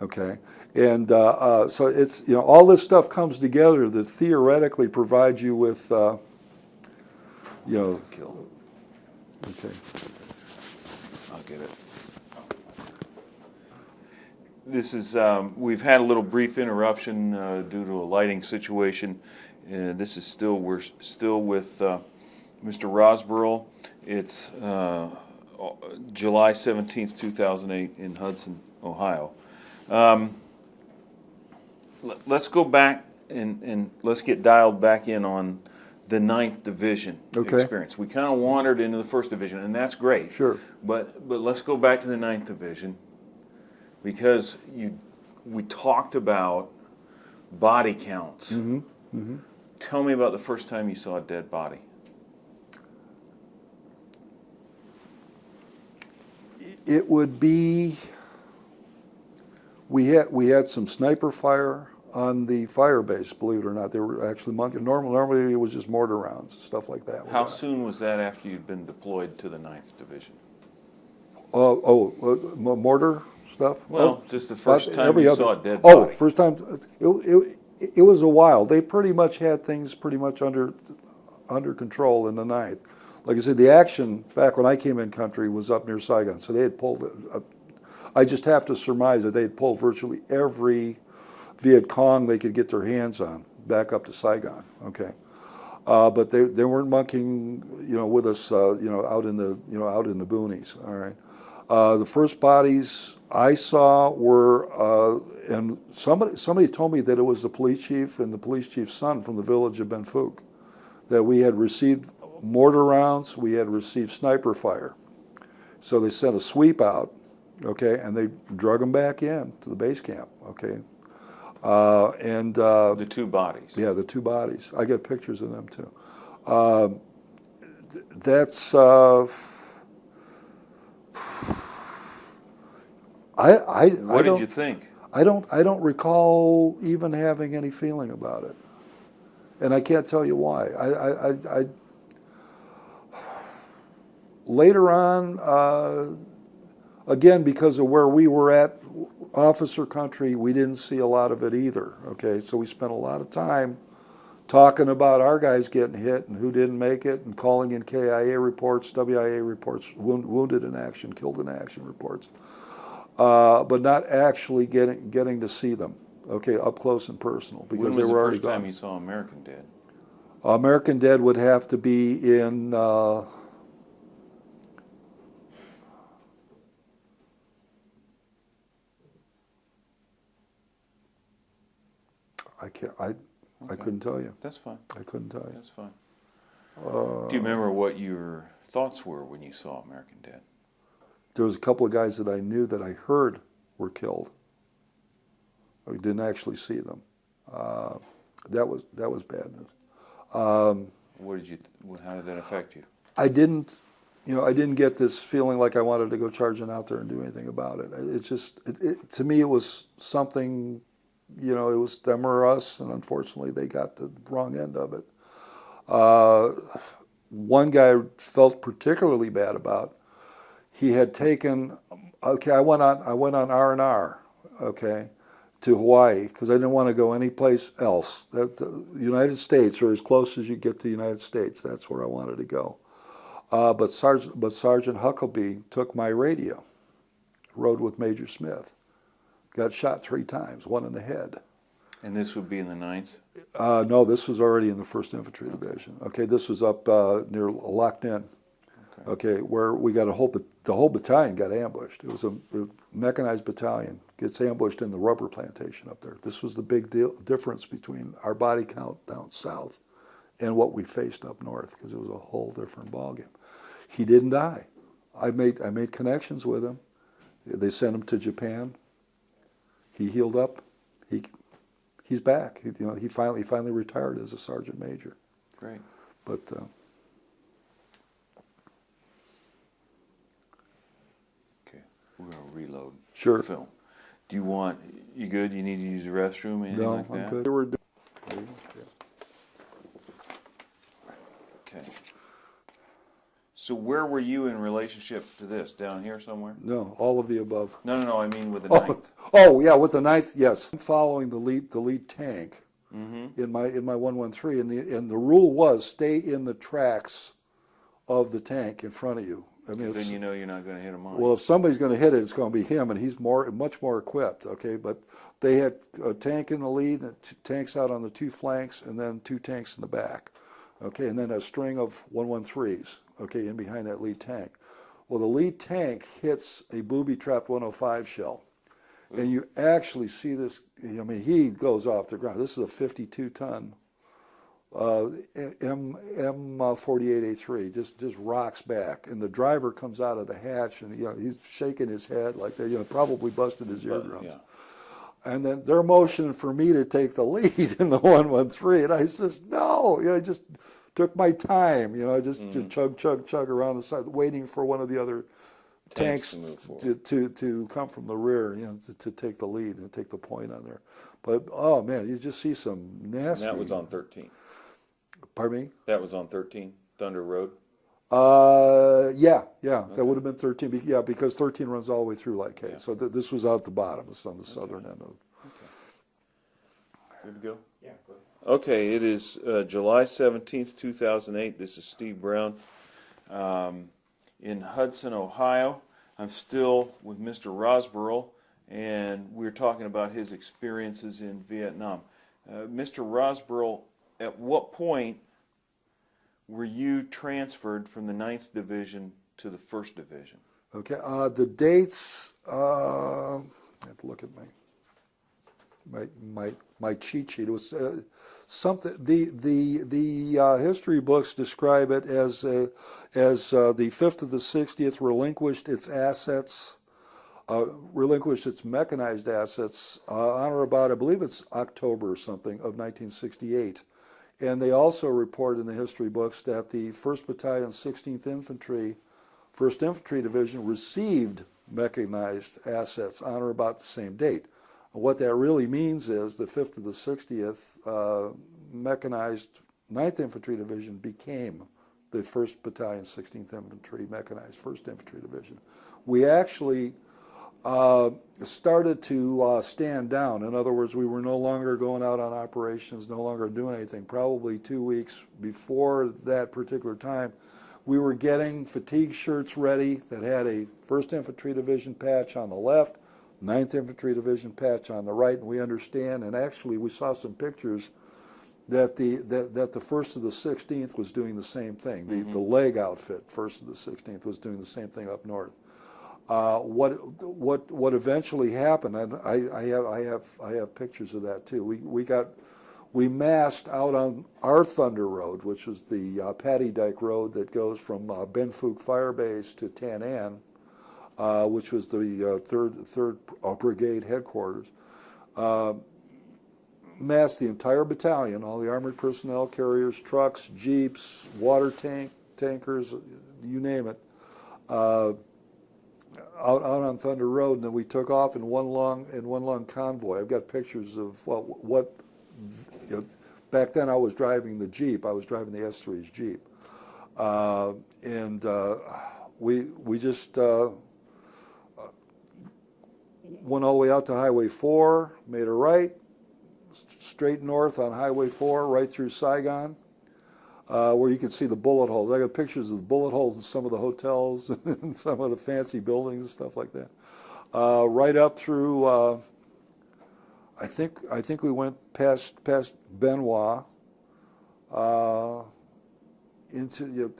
Okay? And so it's, all this stuff comes together that theoretically provides you with, Kill. okay. I'll get it. This is, we've had a little brief interruption due to a lighting situation. This is still, we're still with Mr. Rozboril. It's July 17th, 2008 in Hudson, Ohio. Let's go back and let's get dialed back in on the 9th Division experience. We kind of wandered into the 1st Division, and that's great. Sure. But let's go back to the 9th Division, because we talked about body counts. Mm-hmm. Mm-hmm. Tell me about the first time you saw a dead body. It would be, we had some sniper fire on the fire base, believe it or not. They were actually normally it was just mortar rounds, stuff like that. How soon was that after you'd been deployed to the 9th Division? Mortar stuff? Well, just the first time you saw a dead body. Oh, first time, it was a while. They pretty much had things pretty much under control in the 9th. Like I said, the action back when I came in country was up near Saigon, so they had pulled it. I just have to surmise that they had pulled virtually every Viet Cong they could get their hands on back up to Saigon. Okay, but they weren't monkeying, with us, out in the boonies. All right. The first bodies I saw were, and somebody told me that it was the police chief and the police chief's son from the village of Ben Phuc, that we had received mortar rounds, we had received sniper fire. So they sent a sweep out, okay, and they drug them back in to the base camp, okay. The two bodies. Yeah, the two bodies. I got pictures of them too. That's What did you think? I don't recall even having any feeling about it, and I can't tell you why. I later on, again, because of where we were at, officer country, we didn't see a lot of it either. Okay, so we spent a lot of time talking about our guys getting hit and who didn't make it, and calling in KIA reports, WIA reports, wounded in action, killed in action reports, but not actually getting to see them, okay, up close and personal, because When they was were the already first time gone. you saw American dead? American dead would have to be in. I couldn't tell you. That's fine. I couldn't tell you. That's fine. Do you remember what your thoughts were when you saw American dead? There was a couple of guys that I knew that I heard were killed. I didn't actually see them. That was bad news. What did you? How did that affect you? I didn't get this feeling like I wanted to go charging out there and do anything about it. It's just, to me, it was something. It was them or us, and unfortunately they got the wrong end of it. One guy felt particularly bad about. He had taken, okay, I went on R&R, okay, to Hawaii, because I didn't want to go any place else. The United States, or as close as you get to the United States, that's where I wanted to go. But Sergeant Huckabee took my radio, rode with Major Smith. Got shot 3 times, 1 in the head. And this would be in the 9th? No, this was already in the First Infantry Division. Okay, this was up near Loch Ninh. Okay, where we got the whole battalion got ambushed. It was a mechanized battalion, gets ambushed in the rubber plantation up there. This was the big difference between our body count down south and what we faced up north, because it was a whole different ballgame. He didn't die. I made connections with him. They sent him to Japan. He healed up. He's back. He finally retired as a sergeant major. Great. But We're going to reload Sure. film. Do you want, you good? You need to use the restroom, anything No, like I'm that? good. Okay. So where were you in relationship to this? Down here somewhere? No, all of the above. No, I mean with the ninth. Oh, yeah, with the ninth, yes. I'm following the lead tank in my 113, and the rule was stay in the tracks of the tank in front of you. I mean, Then you know you're not going to hit him on. well, if somebody's going to hit it, it's going to be him, and he's much more equipped. Okay, but they had a tank in the lead, and tanks out on the two flanks, and then two tanks in the back. Okay, and then a string of 113s. Okay, in behind that lead tank. Well, the lead tank hits a booby-trapped 105 shell, and you actually see this. I mean, he goes off the ground. This is a 52-ton M48A3, just rocks back, and the driver comes out of the hatch, and he's shaking his head like that. Probably busted his eardrums. Yeah. And then they're motioning for me to take the lead in the 113, and I says no. I just took my time. Just to chug around the side, waiting for one of the other tanks to come from the rear, to take the lead and take the point on there. But oh man, you just see some nasty. And that was on 13. Pardon me? That was on 13, Thunder Road? Yeah, Okay. that would have been 13. Yeah, because 13 runs all the way through like K. Yeah. So this was out the bottom. It's on the southern end of. Good to go? Yeah, good. Okay, it is July 17th, 2008. This is Steve Brown in Hudson, Ohio. I'm still with Mr. Rozboril, and we're talking about his experiences in Vietnam. Mr. Rozboril, at what point were you transferred from the 9th Division to the 1st Division? Okay, the dates. I have to look at my cheat sheet. It was something. The history books describe it as the 5th of the 60th relinquished its assets, relinquished its mechanized assets on or about, I believe it's October or something of 1968. And they also report in the history books that the 1st Battalion, 16th Infantry, First Infantry Division received mechanized assets on or about the same date. What that really means is the 5th of the 60th mechanized 9th Infantry Division became the 1st Battalion, 16th Infantry mechanized 1st Infantry Division. We actually started to stand down. In other words, we were no longer going out on operations, no longer doing anything. Probably 2 weeks before that particular time, we were getting fatigue shirts ready that had a 1st Infantry Division patch on the left, 9th Infantry Division patch on the right, and we understand, and actually we saw some pictures that the 1st of the 16th was doing the same thing. The leg outfit, 1st of the 16th, was doing the same thing up north. What eventually happened, and I have pictures of that too. We massed out on our Thunder Road, which was the Paddy Dyke Road that goes from Ben Phuc Fire Base to Tan An, which was the third Brigade headquarters. Massed the entire battalion, all the armored personnel carriers, trucks, jeeps, water tankers, you name it. Out on Thunder Road, and then we took off in one long convoy. I've got pictures of back then I was driving the Jeep. I was driving the S3's Jeep, and we just went all the way out to Highway 4, made a right, straight north on Highway 4, right through Saigon. Where you can see the bullet holes. I got pictures of the bullet holes in some of the hotels and some of the fancy buildings and stuff like that. Right up through, I think we went past Benoit into.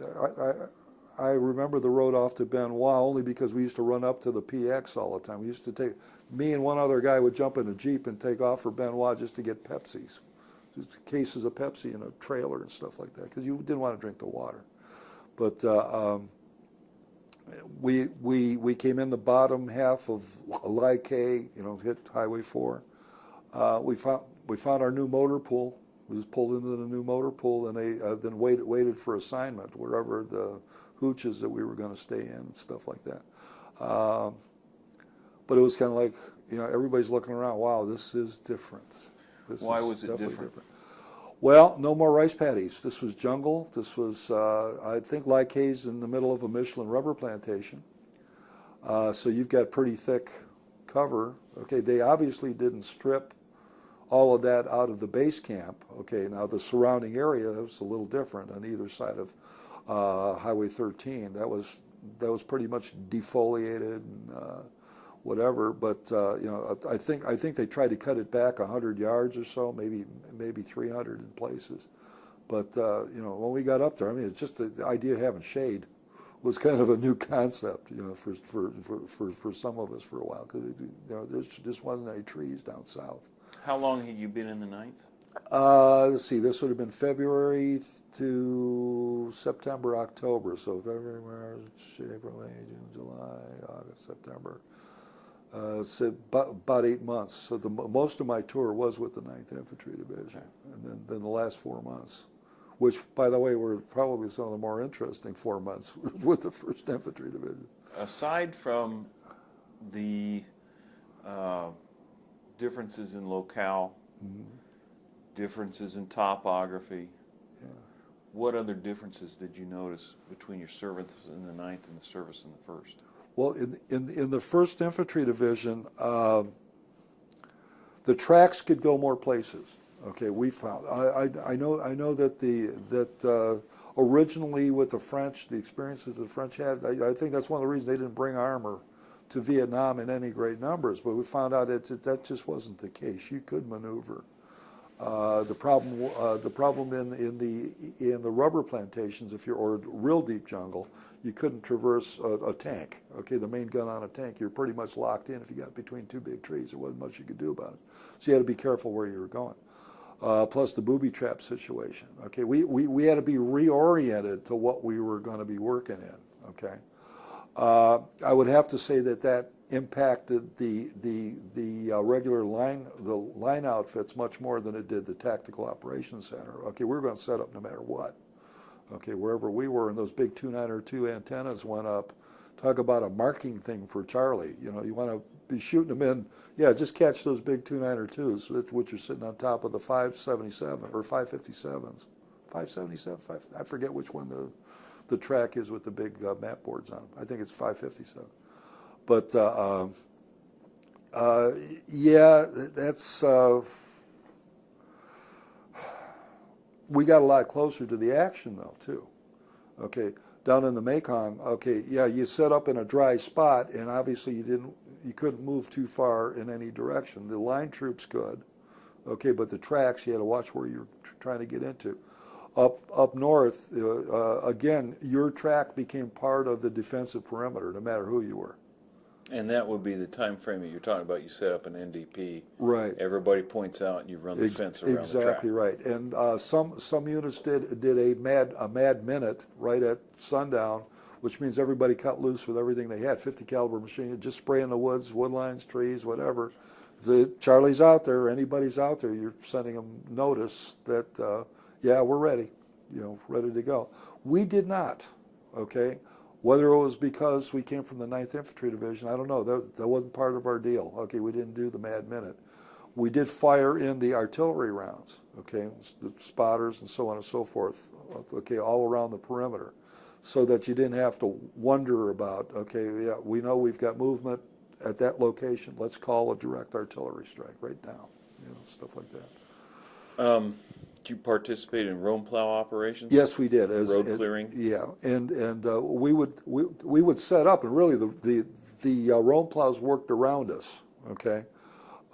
I remember the road off to Benoit only because we used to run up to the PX all the time. We used to take, me and one other guy would jump in a Jeep and take off for Benoit just to get Pepsis. Cases of Pepsi in a trailer and stuff like that, because you didn't want to drink the water. But we came in the bottom half of Lai K, hit Highway 4. We found our new motor pool. We just pulled into the new motor pool, and they then waited for assignment wherever the hooches that we were going to stay in and stuff like that. But it was kind of like, everybody's looking around, wow, this is different. Why was it definitely different? Well, no more rice paddies. This was jungle. This was, I think, Lyca's in the middle of a Michelin rubber plantation. So you've got pretty thick cover. Okay, they obviously didn't strip all of that out of the base camp. Okay, now the surrounding area was a little different on either side of Highway 13. That was pretty much defoliated and whatever. But I think they tried to cut it back 100 yards or so, maybe 300 in places. But when we got up there, I mean, it's just the idea of having shade was kind of a new concept, for some of us for a while, because there just wasn't any trees down south. How long had you been in the 9th? Let's see, this would have been February to September, October. So February, March, April, May, June, July, August, September. So about 8 months. So most of my tour was with the 9th Infantry Division, and then the last 4 months, which, by the way, were probably some of the more interesting 4 months with the First Infantry Division. Aside from the differences in locale, differences in topography, what other differences did you notice between your service in the 9th and the service in the 1st? Well, in the First Infantry Division, the tracks could go more places. Okay, we found. I know that originally with the French, the experiences the French had, I think that's one of the reasons they didn't bring armor to Vietnam in any great numbers. But we found out that just wasn't the case. You could maneuver. The problem in the rubber plantations, or real deep jungle, you couldn't traverse a tank. Okay, the main gun on a tank, you're pretty much locked in if you got between two big trees. There wasn't much you could do about it. So you had to be careful where you were going. Plus the booby trap situation. Okay, we had to be reoriented to what we were going to be working in. Okay, I would have to say that impacted the regular line outfits much more than it did the tactical operations center. Okay, we were going to set up no matter what. Okay, wherever we were, and those big 2902 antennas went up. Talk about a marking thing for Charlie. You want to be shooting them in. Yeah, just catch those big 2902s, which are sitting on top of the 577 or 557s. 577, I forget which one the track is with the big map boards on them. I think it's 557. But yeah, that's we got a lot closer to the action though too. Okay, down in the Mekong. Okay, yeah, you set up in a dry spot, and obviously you couldn't move too far in any direction. The line troops could. Okay, but the tracks, you had to watch where you're trying to get into. Up north, again, your track became part of the defensive perimeter, no matter who you were. And that would be the time frame that you're talking about. You set up an NDP. Right. Everybody points out, and you run the fence around the track. Exactly right. And some units did a mad minute right at sundown, which means everybody cut loose with everything they had. 50 caliber machine, just spray in the woods, wood lines, trees, whatever. If Charlie's out there, anybody's out there, you're sending them notice that yeah, we're ready, ready to go. We did not. Okay. Whether it was because we came from the 9th Infantry Division, I don't know. That wasn't part of our deal. Okay, we didn't do the mad minute. We did fire in the artillery rounds, okay, the spotters and so on and so forth, okay, all around the perimeter, so that you didn't have to wonder about, okay, yeah, we know we've got movement at that location. Let's call a direct artillery strike right now, stuff like that. Did you participate in roam plow operations? Yes, we did. Road clearing. Yeah, and we would set up, and really the roam plows worked around us. Okay,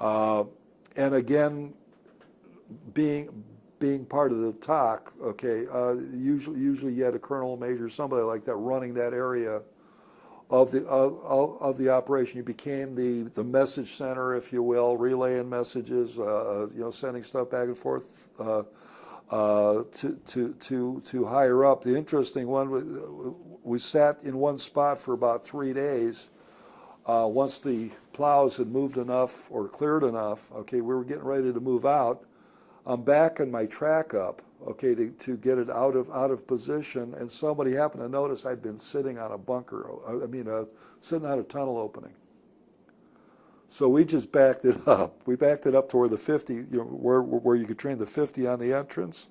and again, being part of the TOC. Okay, usually you had a colonel, major, somebody like that running that area of the operation. You became the message center, if you will, relaying messages, sending stuff back and forth to higher up. The interesting one, we sat in one spot for about 3 days. Once the plows had moved enough or cleared enough, okay, we were getting ready to move out. I'm backing my track up, okay, to get it out of position, and somebody happened to notice I'd been sitting on a bunker. Sitting on a tunnel opening. So we just backed it up. We backed it up to where the 50, where you could train the 50 on the entrance.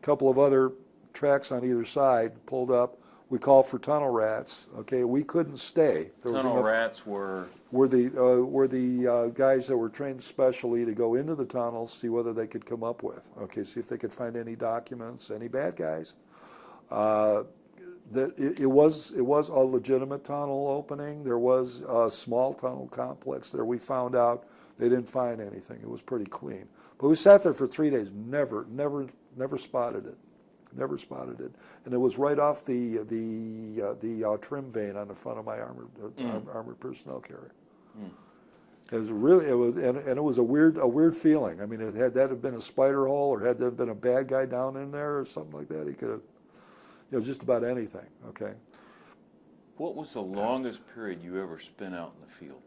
A couple of other tracks on either side, pulled up. We called for tunnel rats. Okay, we couldn't stay. Tunnel rats were the guys that were trained specially to go into the tunnels, see whether they could come up with. Okay, see if they could find any documents, any bad guys. It was a legitimate tunnel opening. There was a small tunnel complex there. We found out they didn't find anything. It was pretty clean. But we sat there for 3 days, never spotted it. Never spotted it, and it was right off the trim vane on the front of my armored personnel carrier. It was really, and it was a weird feeling. I mean, had that have been a spider hole, or had there been a bad guy down in there, or something like that, he could have, just about anything. Okay. What was the longest period you ever spent out in the field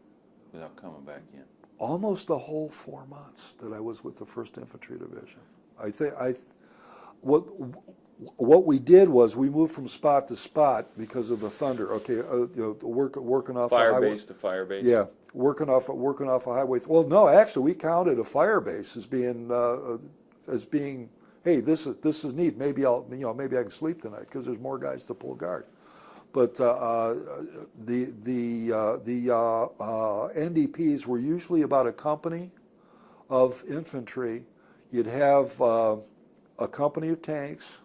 without coming back in? Almost the whole 4 months that I was with the First Infantry Division. What we did was we moved from spot to spot because of the thunder. Okay, working off fire a highway base to fire base. Yeah, working off a highway. Well, no, actually, we counted a fire base as being hey, this is neat. Maybe maybe I can sleep tonight because there's more guys to pull guard. But the NDPs were usually about a company of infantry. You'd have a company of tanks,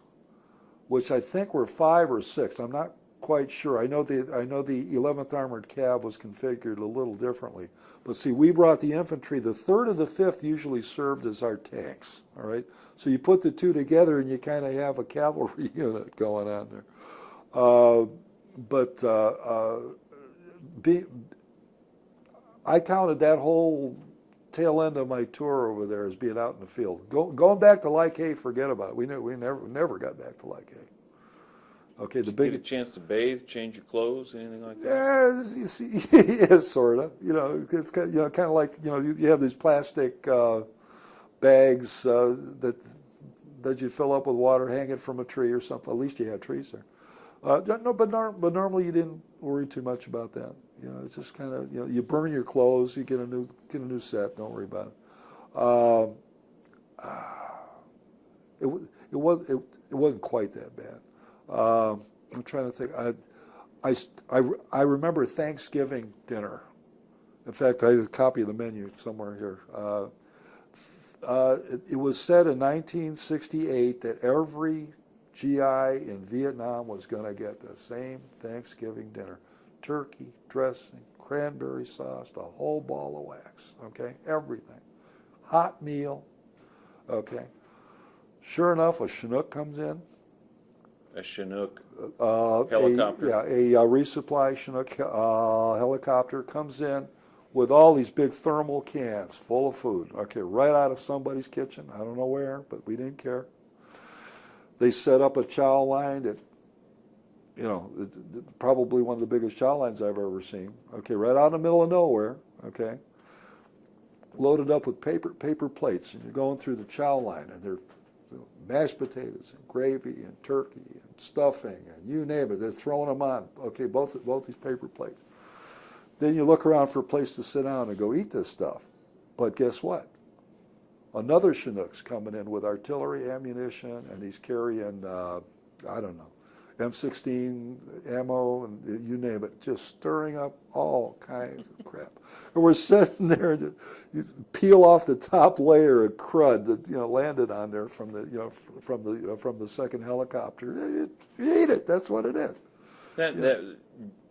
which I think were 5 or 6. I'm not quite sure. I know the 11th Armored Cav was configured a little differently. But see, we brought the infantry. The 3rd of the 5th usually served as our tanks. All right. So you put the two together, and you kind of have a cavalry unit going on there. I counted that whole tail end of my tour over there as being out in the field. Going back to Like A, forget about it. We never got back to Like A. Okay, Did you get a chance to bathe, change your clothes, anything like that? Yeah, you see, yeah, sort of. It's kind of like you have these plastic bags that you fill up with water, hang it from a tree or something. At least you had trees there. No, but normally you didn't worry too much about that. It's just kind of you burn your clothes, you get a new set. Don't worry about it. It wasn't quite that bad. I'm trying to think. I remember Thanksgiving dinner. In fact, I have a copy of the menu somewhere here. It was said in 1968 that every GI in Vietnam was going to get the same Thanksgiving dinner. Turkey, dressing, cranberry sauce, the whole ball of wax, okay? Everything. Hot meal, okay? Sure enough, a Chinook comes in. A Chinook helicopter? A resupply Chinook helicopter comes in with all these big thermal cans full of food, okay, right out of somebody's kitchen. I don't know where, but we didn't care. They set up a chow line that, probably one of the biggest chow lines I've ever seen. Okay, right out in the middle of nowhere. Okay, loaded up with paper plates, and you're going through the chow line, and they're mashed potatoes and gravy and turkey and stuffing and you name it. They're throwing them on. Okay, both these paper plates. Then you look around for a place to sit down and go eat this stuff. But guess what? Another Chinook's coming in with artillery ammunition, and he's carrying, I don't know, M16 ammo, and you name it, just stirring up all kinds of crap. And we're sitting there, and you peel off the top layer of crud that landed on there from the second helicopter. You eat it. That's what it is. That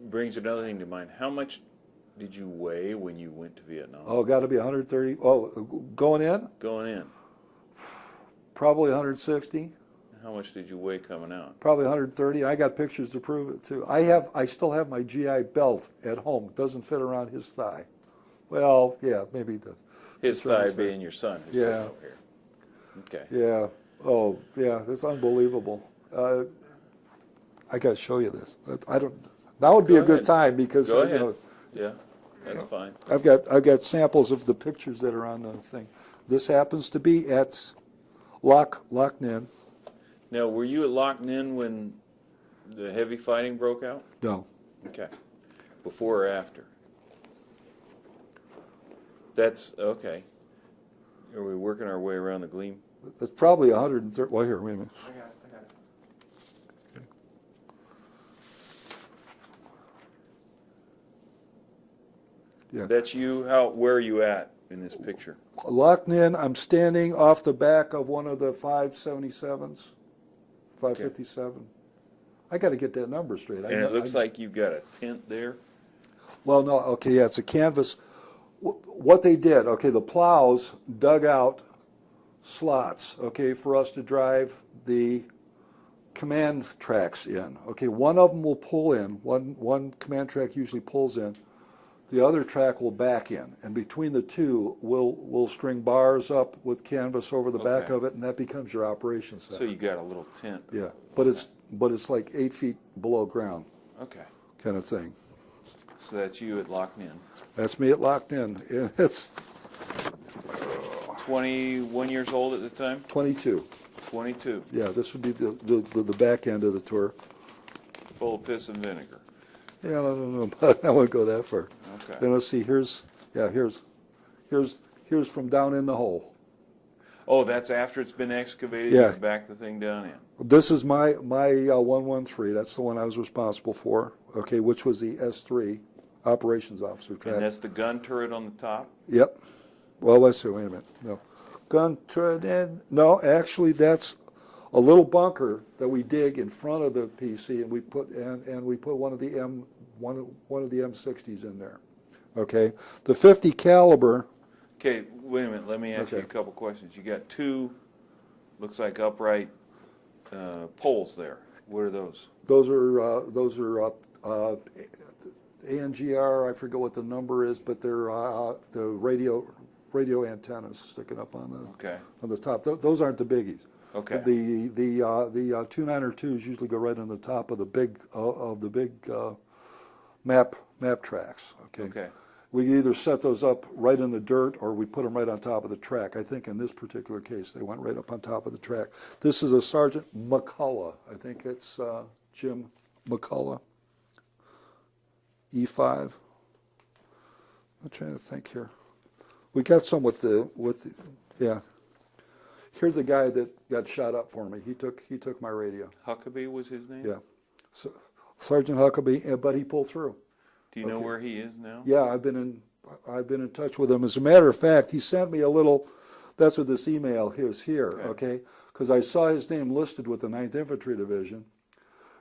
brings another thing to mind. How much did you weigh when you went to Vietnam? Oh, got to be 130. Oh, going in? Going in. Probably 160. How much did you weigh coming out? Probably 130. I got pictures to prove it too. I still have my GI belt at home. It doesn't fit around his thigh. Well, yeah, maybe it does. His thigh being your son who's sitting over here. Okay. Yeah. Oh, yeah. That's unbelievable. I got to show you this. I don't. Now would be a good time because Go ahead. Yeah, that's fine. I've got samples of the pictures that are on the thing. This happens to be at Loch Ninh. Now, were you at Loch Ninh when the heavy fighting broke out? No. Okay. Before or after? That's, okay. Are we working our way around the gleam? It's probably 130, well, here, wait a minute. I got it. Yeah. That's you, where are you at in this picture? Locked in, I'm standing off the back of one of the 577s, 557. I got to get that number straight. And it looks like you've got a tent there? Well, no, okay, yeah, it's a canvas. What they did, okay, the plows dug out slots, okay, for us to drive the command tracks in. Okay, one of them will pull in, one command track usually pulls in, the other track will back in, and between the two, we'll string bars up with canvas over the back Okay. of it, and that becomes your operation center. So you got a little tent? Yeah, but it's like 8 feet below ground, Okay. kind of thing. So that's you at Locked In. That's me at Locked In. And it's 21 years old at the time? 22. 22. Yeah, this would be the back end of the tour. Full of piss and vinegar. Yeah, I don't know, but I won't go that far. Okay. Then let's see. Here's from down in the hole. Oh, that's after it's been excavated? Yeah. You back the thing down in? This is my 113. That's the one I was responsible for. Okay, which was the S3 operations officer track. And that's the gun turret on the top? Yep. Well, let's see. Wait a minute. No, gun turret. No, actually, that's a little bunker that we dig in front of the PC, and we put one of the M60s in there. Okay, the 50 caliber. Okay, wait a minute. Let me ask you a couple questions. You got two, looks like upright poles there. What are those? Those are ANGR. I forget what the number is, but they're the radio antennas sticking up on the top. Those aren't the biggies. Okay. The 292s usually go right on the top of the big map tracks. Okay. Okay. We either set those up right in the dirt or we put them right on top of the track. I think in this particular case they went right up on top of the track. This is a Sergeant McCullough. I think it's Jim McCullough. E5. I'm trying to think here. We got some with the yeah. Here's a guy that got shot up for me. He took my radio. Huckabee was his name? Yeah. So, Sergeant Huckabee, but he pulled through. Do you know where he is now? Yeah, I've been in touch with him. As a matter of fact, he sent me a little. That's what this email is here. Okay, because I saw his name listed with the 9th Infantry Division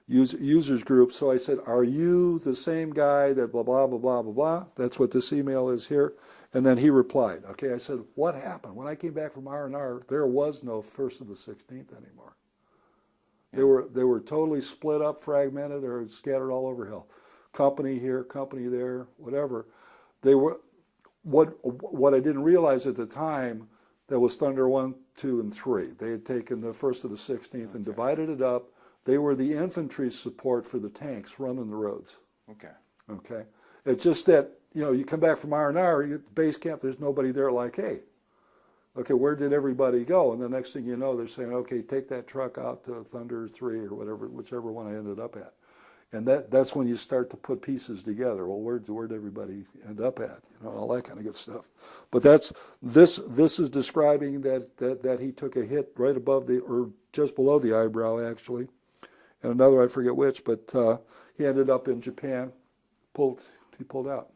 users group. So I said, "Are you the same guy that blah blah blah blah blah blah?" That's what this email is here. And then he replied. Okay, I said, "What happened when I came back from R&R? There was no 1st of the 16th anymore. They were totally split up, fragmented, or scattered all over hell. Company here, company there, whatever. They were what I didn't realize at the time, that was Thunder 1, 2, and 3. They had taken the 1st of the 16th and divided it up. They were the infantry support for the tanks running the roads. Okay. Okay. It's just that, you come back from R&R, you get to base camp, there's nobody there like, hey, okay, where did everybody go? And the next thing you know, they're saying, okay, take that truck out to Thunder 3 or whatever, whichever one I ended up at. And that's when you start to put pieces together. Well, where'd everybody end up at? All that kind of good stuff. But this is describing that he took a hit right above or just below the eyebrow, actually. And another, I forget which, but he ended up in Japan, he pulled out,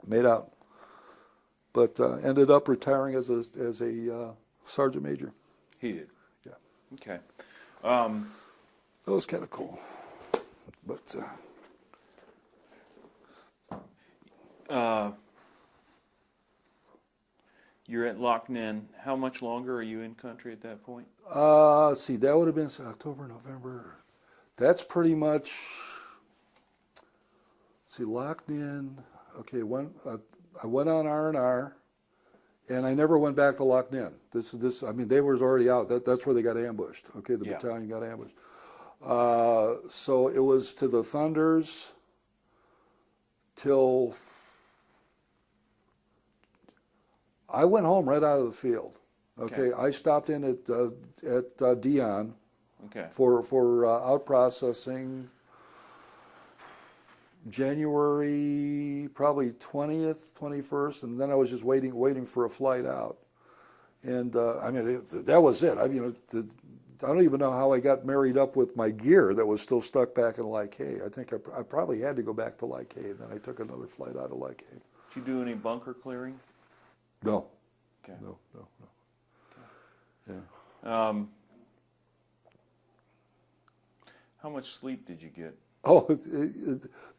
made out. But ended up retiring as a sergeant major. He did? Yeah. Okay. That was kind of cool. But you're at Loch Nen. How much longer are you in country at that point? let's see, that would have been October, November. That's pretty much. See, locked in. Okay, I went on R&R, and I never went back to Loch Nen. I mean, they were already out. That's where they got ambushed. Okay, the battalion got ambushed. So it was to the Thunders till I went home right out of the field. Okay, I stopped in at Dion Okay. for out processing. January probably 20th, 21st, and then I was just waiting for a flight out. And I mean, that was it. I mean, I don't even know how I got married up with my gear that was still stuck back in Lac-Hay. I think I probably had to go back to Lac-Hay, and then I took another flight out of Lac-Hay. Did you do any bunker clearing? No. Okay. No. Yeah. How much sleep did you get? Oh,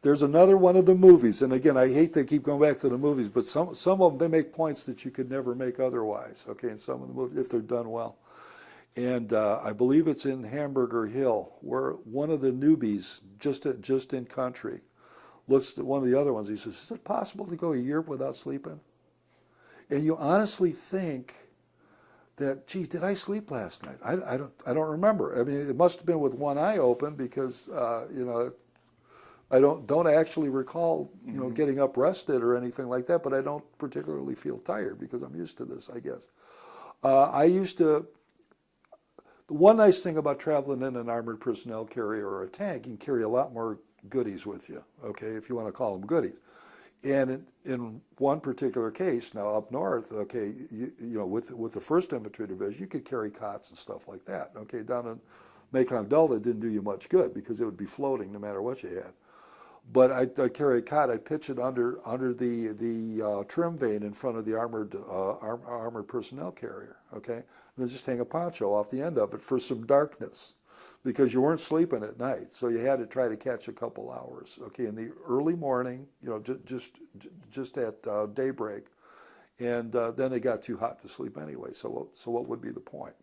there's another one of the movies, and again, I hate to keep going back to the movies, but some of them, they make points that you could never make otherwise, okay, in some of the movies, if they're done well. And I believe it's in Hamburger Hill, where one of the newbies, just in country, looks at one of the other ones, he says, is it possible to go a year without sleeping? And you honestly think that, gee, did I sleep last night? I don't remember. I mean, it must have been with one eye open because I don't actually recall getting up rested or anything like that. But I don't particularly feel tired because I'm used to this, I guess. The one nice thing about traveling in an armored personnel carrier or a tank, you can carry a lot more goodies with you. Okay, if you want to call them goodies. And in one particular case, now up north, okay, with the First Infantry Division, you could carry cots and stuff like that. Okay, down in Mekong Delta, it didn't do you much good because it would be floating no matter what you had. But I'd carry a cot, I'd pitch it under the trim vane in front of the armored personnel carrier. Okay, and then just hang a poncho off the end of it for some darkness, because you weren't sleeping at night, so you had to try to catch a couple hours. Okay, in the early morning, just at daybreak, and then it got too hot to sleep anyway. So what would be the point,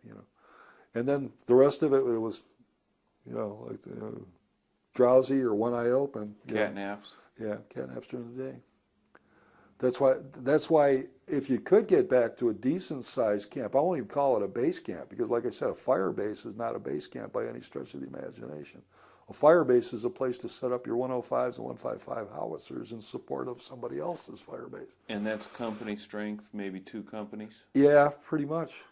And then the rest of it was, like drowsy or one eye open. Cat naps. Yeah, cat naps during the day. That's why if you could get back to a decent sized camp, I won't even call it a base camp because, like I said, a fire base is not a base camp by any stretch of the imagination. A fire base is a place to set up your 105s and 155 howitzers in support of somebody else's fire base. And that's company strength, maybe 2 companies? Yeah, pretty much.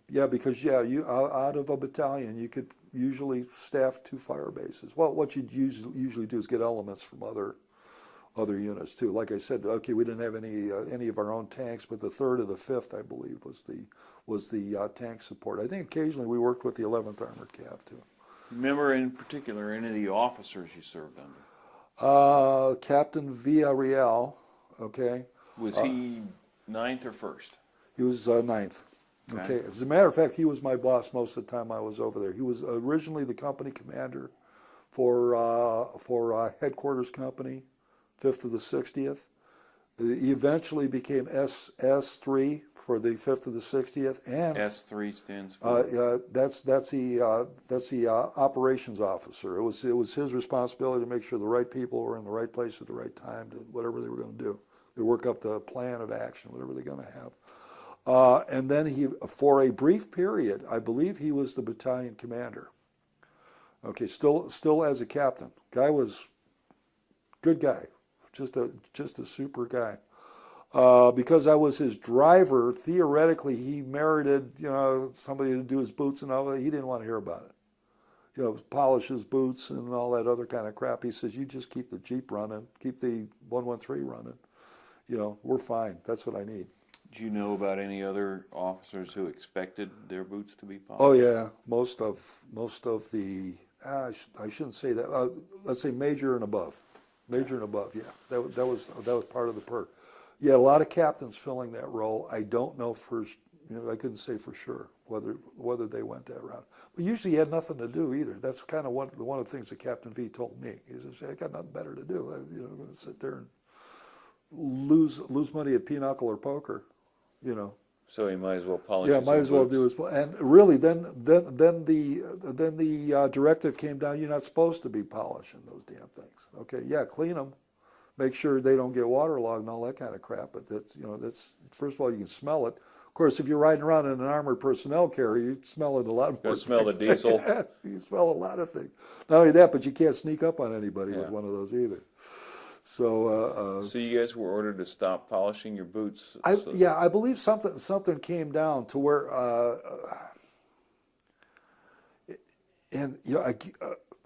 Yeah, because you out of a battalion, you could usually staff 2 fire bases. Well, what you'd usually do is get elements from other units too. Like I said, okay, we didn't have any of our own tanks, but the 3rd or the 5th, I believe, was the tank support. I think occasionally we worked with the 11th Armored Cav too. Remember in particular any of the officers you served under? Captain Villarreal, okay. Was he 9th or 1st? He was 9th. Okay. As a matter of fact, he was my boss most of the time I was over there. He was originally the company commander for headquarters company, 5th to the 60th. He eventually became S3 for the 5th to the 60th, and S3 stands for? that's the operations officer. It was his responsibility to make sure the right people were in the right place at the right time to whatever they were going to do. They work up the plan of action, whatever they're going to have. And then for a brief period, I believe he was the battalion commander. Okay, still as a captain. Guy was good guy. Just a super guy. Because I was his driver, theoretically he merited, somebody to do his boots and all that. He didn't want to hear about it. Polish his boots and all that other kind of crap. He says, you just keep the Jeep running, keep the 113 running. We're fine. That's what I need. Do you know about any other officers who expected their boots to be polished? Oh yeah, most of the. I shouldn't say that. Let's say major and above. Major and above, yeah. That was part of the perk. Yeah, a lot of captains filling that role. I don't know I couldn't say for sure whether they went that route. But usually, he had nothing to do either. That's kind of one of the things that Captain V told me. He says, "I got nothing better to do. I'm going to sit there and lose money at pinochle or poker, So he might as well polish. Yeah, might as well do his. And really, then the directive came down. You're not supposed to be polishing those damn things. Okay, yeah, clean them, make sure they don't get waterlogged and all that kind of crap. But that's first of all, you can smell it. Of course, if you're riding around in an armored personnel carrier, you smell it a lot more. You smell the diesel. You smell a lot of things. Not only that, but you can't sneak up on anybody with one of those either. So you guys were ordered to stop polishing your boots. I believe something came down to where, and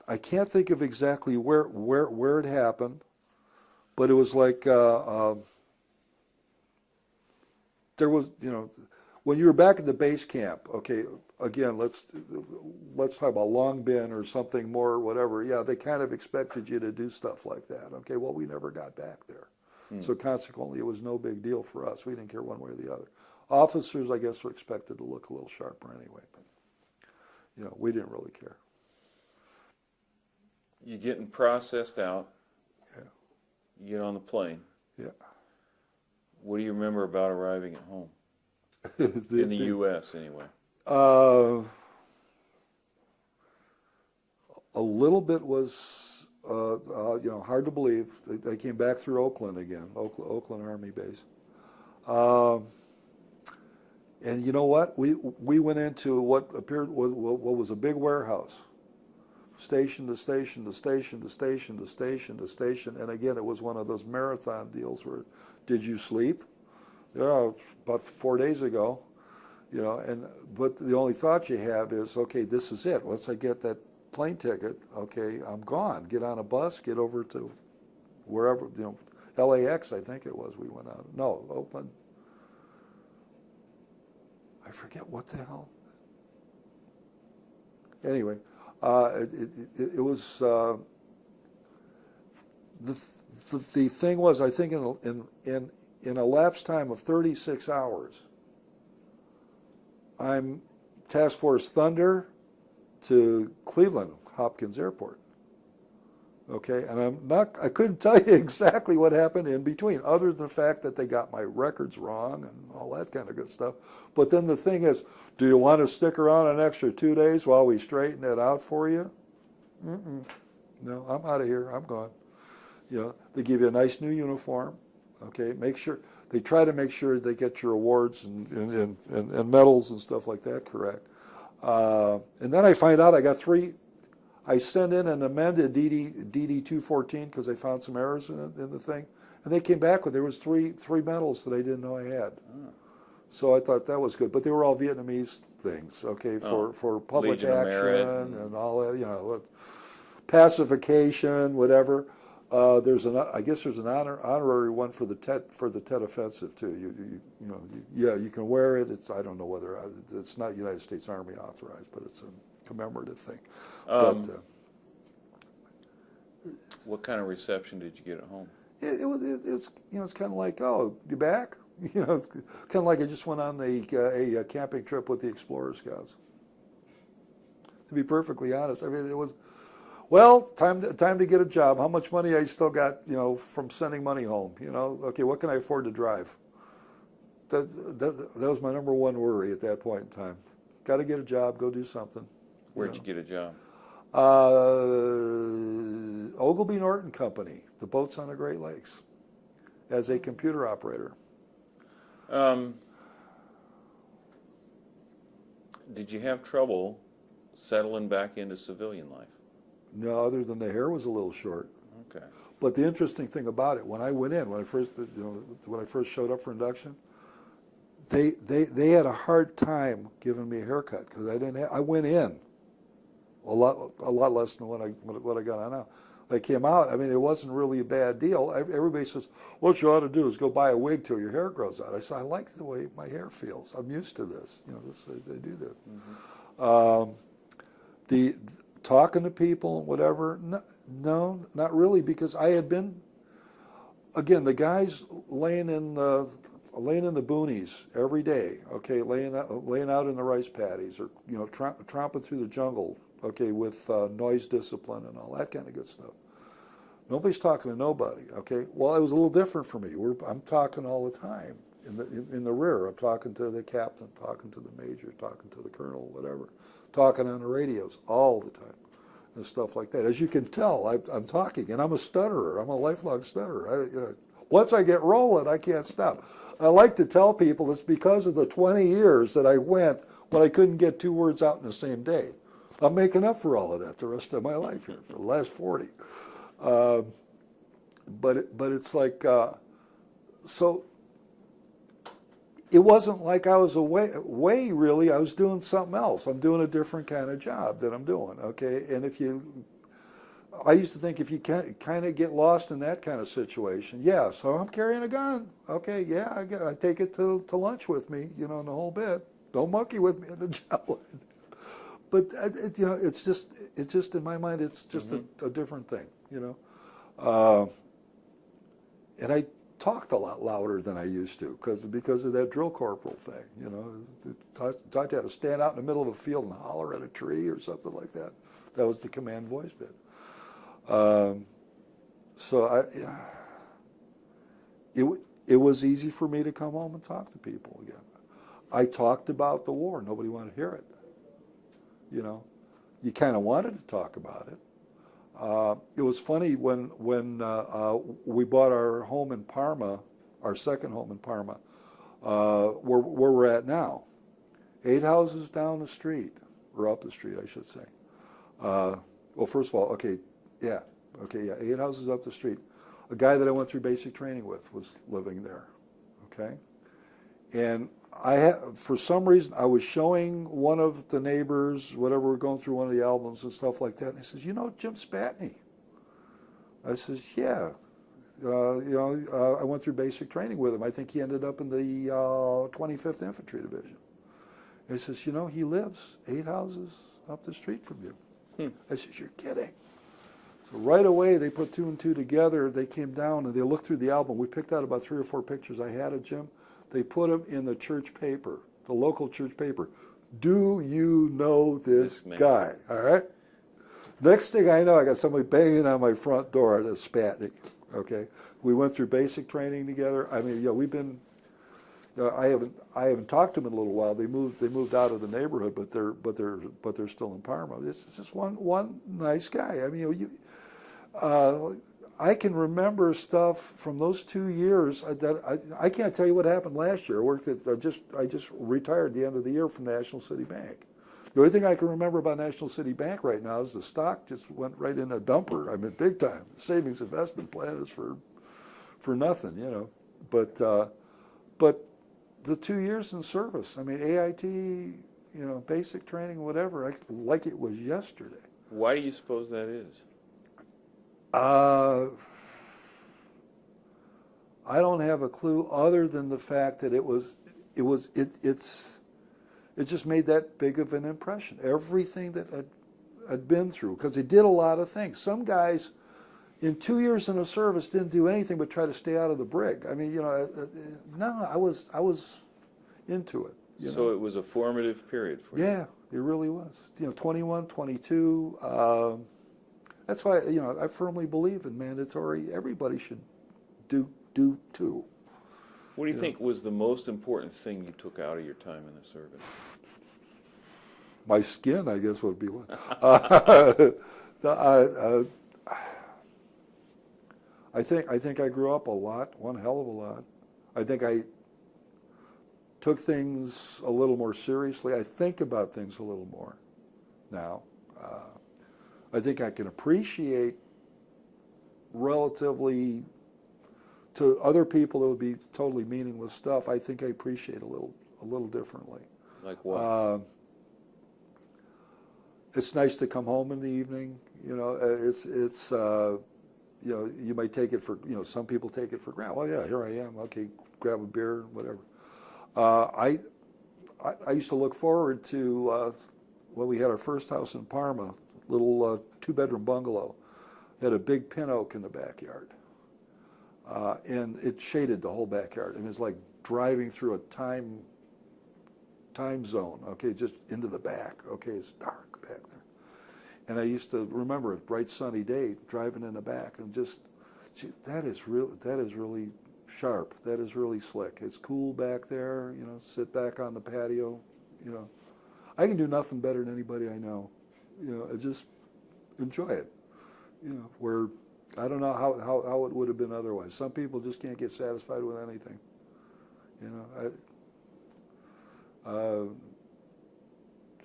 I can't think of exactly where it happened, But it was like there was, when you were back at the base camp, okay, again, let's talk about Long Bin or something more, whatever. Yeah, they kind of expected you to do stuff like that. Okay, well, we never got back there. So consequently, it was no big deal for us. We didn't care one way or the other. Officers, I guess, were expected to look a little sharper anyway, but, we didn't really care. You're getting processed out. Yeah. You get on the plane. Yeah. What do you remember about arriving at home? In the U.S., anyway. A little bit was, hard to believe. They came back through Oakland again, Oakland Army Base. And you know what? We went into what appeared what was a big warehouse, station to station to station to station to station to station. And again, it was one of those marathon deals where, did you sleep? Yeah, about 4 days ago, but the only thought you have is, okay, this is it. Once I get that plane ticket, okay, I'm gone. Get on a bus, get over to wherever, LAX, I think it was. We went out. No, Oakland. I forget what the hell. Anyway, it was the thing was, I think in a lapse time of 36 hours, I'm Task Force Thunder to Cleveland Hopkins Airport. Okay, and I couldn't tell you exactly what happened in between, other than the fact that they got my records wrong and all that kind of good stuff. But then the thing is, do you want to stick around an extra 2 days while we straighten it out for you? No, I'm out of here. I'm gone. They give you a nice new uniform. Okay, they try to make sure they get your awards and medals and stuff like that correct. And then I find out I got I sent in an amended DD 214 because I found some errors in the thing, and they came back with there was three medals that I didn't know I had. So I thought that was good, but they were all Vietnamese things. Okay, for public Legion of action Merit. And all that, pacification, whatever. I guess there's an honorary one for the Tet Offensive too. You can wear it. I don't know whether it's not United States Army authorized, but it's a commemorative thing. What kind of reception did you get at home? It's kind of like, oh, you back? It's kind of like I just went on a camping trip with the Explorer Scouts. To be perfectly honest, I mean, it was. Well, time to get a job. How much money I still got, from sending money home? Okay, what can I afford to drive? That was my number one worry at that point in time. Got to get a job, go do something. Where'd you get a job? Ogilvy Norton Company, the boats on the Great Lakes, as a computer operator. Did you have trouble settling back into civilian life? No, other than the hair was a little short. Okay. But the interesting thing about it, when I went in, when I first showed up for induction, they had a hard time giving me a haircut because I went in a lot less than what I got on now. I came out, I mean, it wasn't really a bad deal. Everybody says, what you ought to do is go buy a wig till your hair grows out. I said, I like the way my hair feels. I'm used to this. They do this. The talking to people and whatever, no, not really, because I had been, again, the guys laying in the boonies every day, okay, laying out in the rice paddies, or tromping through the jungle, okay, with noise discipline and all that kind of good stuff. Nobody's talking to nobody, okay. Well, it was a little different for me. I'm talking all the time in the rear. I'm talking to the captain, talking to the major, talking to the colonel, whatever, talking on the radios all the time and stuff like that. As you can tell, I'm talking, and I'm a stutterer. I'm a lifelong stutterer. Once I get rolling, I can't stop. I like to tell people it's because of the 20 years that I went when I couldn't get 2 words out in the same day. I'm making up for all of that the rest of my life here, for the last 40. But it's like, so it wasn't like I was away really. I was doing something else. I'm doing a different kind of job that I'm doing, okay? And I used to think if you kind of get lost in that kind of situation, yeah, so I'm carrying a gun. Okay, yeah, I take it to lunch with me, you know, in the whole bit. Don't monkey with me in the javelin. But, you know, it's just in my mind, it's just a different thing, you know. And I talked a lot louder than I used to because of that drill corporal thing, you know. Taught you how to stand out in the middle of a field and holler at a tree or something like that. That was the command voice bit. So it was easy for me to come home and talk to people again. I talked about the war. Nobody wanted to hear it. You know, you kind of wanted to talk about it. It was funny when we bought our home in Parma, our second home in Parma, where we're at now. 8 houses down the street, or up the street, I should say. Well, first of all, yeah, 8 houses up the street. A guy that I went through basic training with was living there, okay? And for some reason, I was showing one of the neighbors, whatever, we're going through one of the albums and stuff like that, and he says, you know Jim Spatney? I says, yeah. You know, I went through basic training with him. I think he ended up in the 25th Infantry Division. And he says, you know, he lives 8 houses up the street from you. I says, you're kidding. So right away, they put 2 and 2 together. They came down and they looked through the album. We picked out about 3 or 4 pictures I had of Jim. They put them in the church paper, the local church paper. Do you know this guy? All right. Next thing I know, I got somebody banging on my front door at a Spatnik. Okay. We went through basic training together. I mean, yeah, we've been. I haven't talked to them in a little while. They moved out of the neighborhood, but they're still in Parma. This is just one nice guy. I mean, I can remember stuff from those 2 years that I can't tell you what happened last year. I just retired at the end of the year from National City Bank. The only thing I can remember about National City Bank right now is the stock just went right in a dumper. I mean, big time. Savings investment plan is for nothing, you know. But the 2 years in service, I mean, AIT, you know, basic training, whatever, like it was yesterday. Why do you suppose that is? I don't have a clue other than the fact that it just made that big of an impression. Everything that I'd been through, because it did a lot of things. Some guys in 2 years in the service didn't do anything but try to stay out of the brig. I mean, you know, no, I was into it. So it was a formative period for you. Yeah, it really was. You know, 21, 22. That's why, you know, I firmly believe in mandatory. Everybody should do 2. What do you think was the most important thing you took out of your time in the service? My skin, I guess, would be one. I think I grew up a lot, one hell of a lot. I think I took things a little more seriously. I think about things a little more now. I think I can appreciate relatively to other people that would be totally meaningless stuff. I think I appreciate a little differently. Like what? It's nice to come home in the evening. You know, it's you know, you might take it for, you know, some people take it for granted. Well, yeah, here I am. Okay, grab a beer, whatever. I used to look forward to when we had our first house in Parma, little 2-bedroom bungalow. It had a big pin oak in the backyard. And it shaded the whole backyard. And it's like driving through a time zone, okay, just into the back. Okay, it's dark back there. And I used to remember a bright sunny day driving in the back and just, gee, that is really sharp. That is really slick. It's cool back there, you know, sit back on the patio, you know. I can do nothing better than anybody I know. You know, I just enjoy it. You know, where I don't know how it would have been otherwise. Some people just can't get satisfied with anything. You know,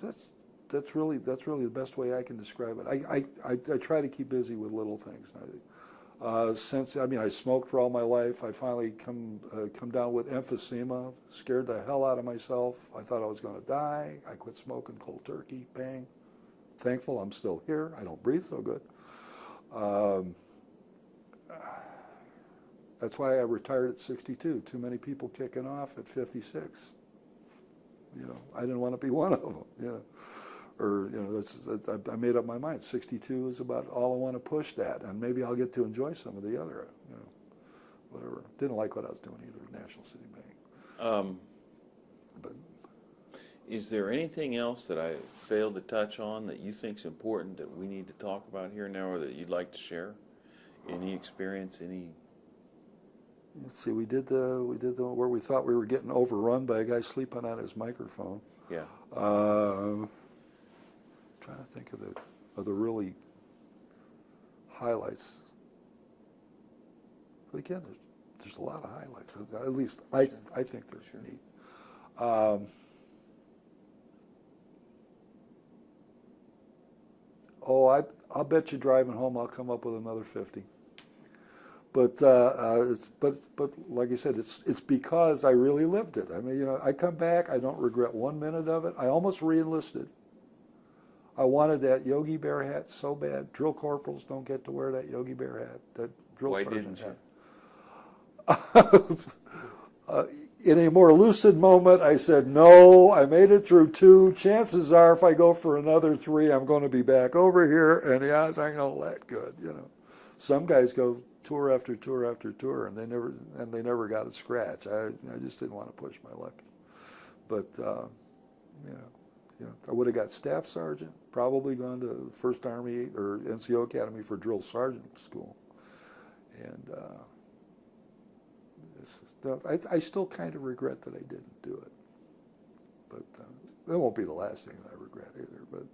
that's really the best way I can describe it. I try to keep busy with little things. I smoked for all my life. I finally come down with emphysema, scared the hell out of myself. I thought I was going to die. I quit smoking cold turkey, bang. Thankful I'm still here. I don't breathe so good. That's why I retired at 62. Too many people kicking off at 56. You know, I didn't want to be one of them. You know, or you know, I made up my mind. 62 is about all I want to push that, and maybe I'll get to enjoy some of the other. You know, whatever. Didn't like what I was doing either at National City Bank. But is there anything else that I failed to touch on that you think is important that we need to talk about here now, or that you'd like to share? Any experience? Any? let's see. We did the where we thought we were getting overrun by a guy sleeping on his microphone. Yeah. Trying to think of the really highlights. But again, there's a lot of highlights. At least I think they're neat. I'll bet you driving home I'll come up with another 50. But like I said, it's because I really lived it. I mean, you know, I come back, I don't regret 1 minute of it. I almost re-enlisted. I wanted that Yogi Bear hat so bad. Drill corporals don't get to wear that Yogi Bear hat, that drill sergeant hat. In a more lucid moment, I said, no, I made it through 2. Chances are, if I go for another 3, I'm going to be back over here, and the odds aren't all that good, you know. Some guys go tour after tour after tour, and they never got a scratch. I just didn't want to push my luck. But you know, I would have got staff sergeant, probably gone to First Army or NCO Academy for drill sergeant school, and I still kind of regret that I didn't do it. But it won't be the last thing that I regret either. But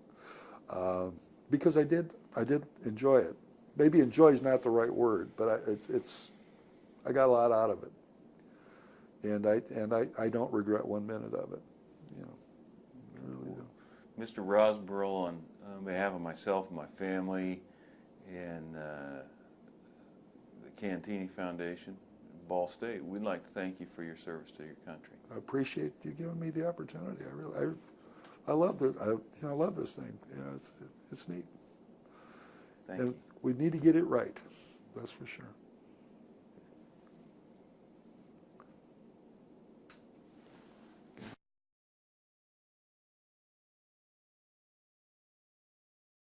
because I did enjoy it. Maybe enjoy is not the right word, but I got a lot out of it, and I don't regret 1 minute of it. You know, I really do. Mr. Rozboril, on behalf of myself and my family, and the Cantigny Foundation, Ball State, we'd like to thank you for your service to your country. I appreciate you giving me the opportunity. I love this. I love this thing. You know, it's neat. Thank you. We need to get it right. That's for sure.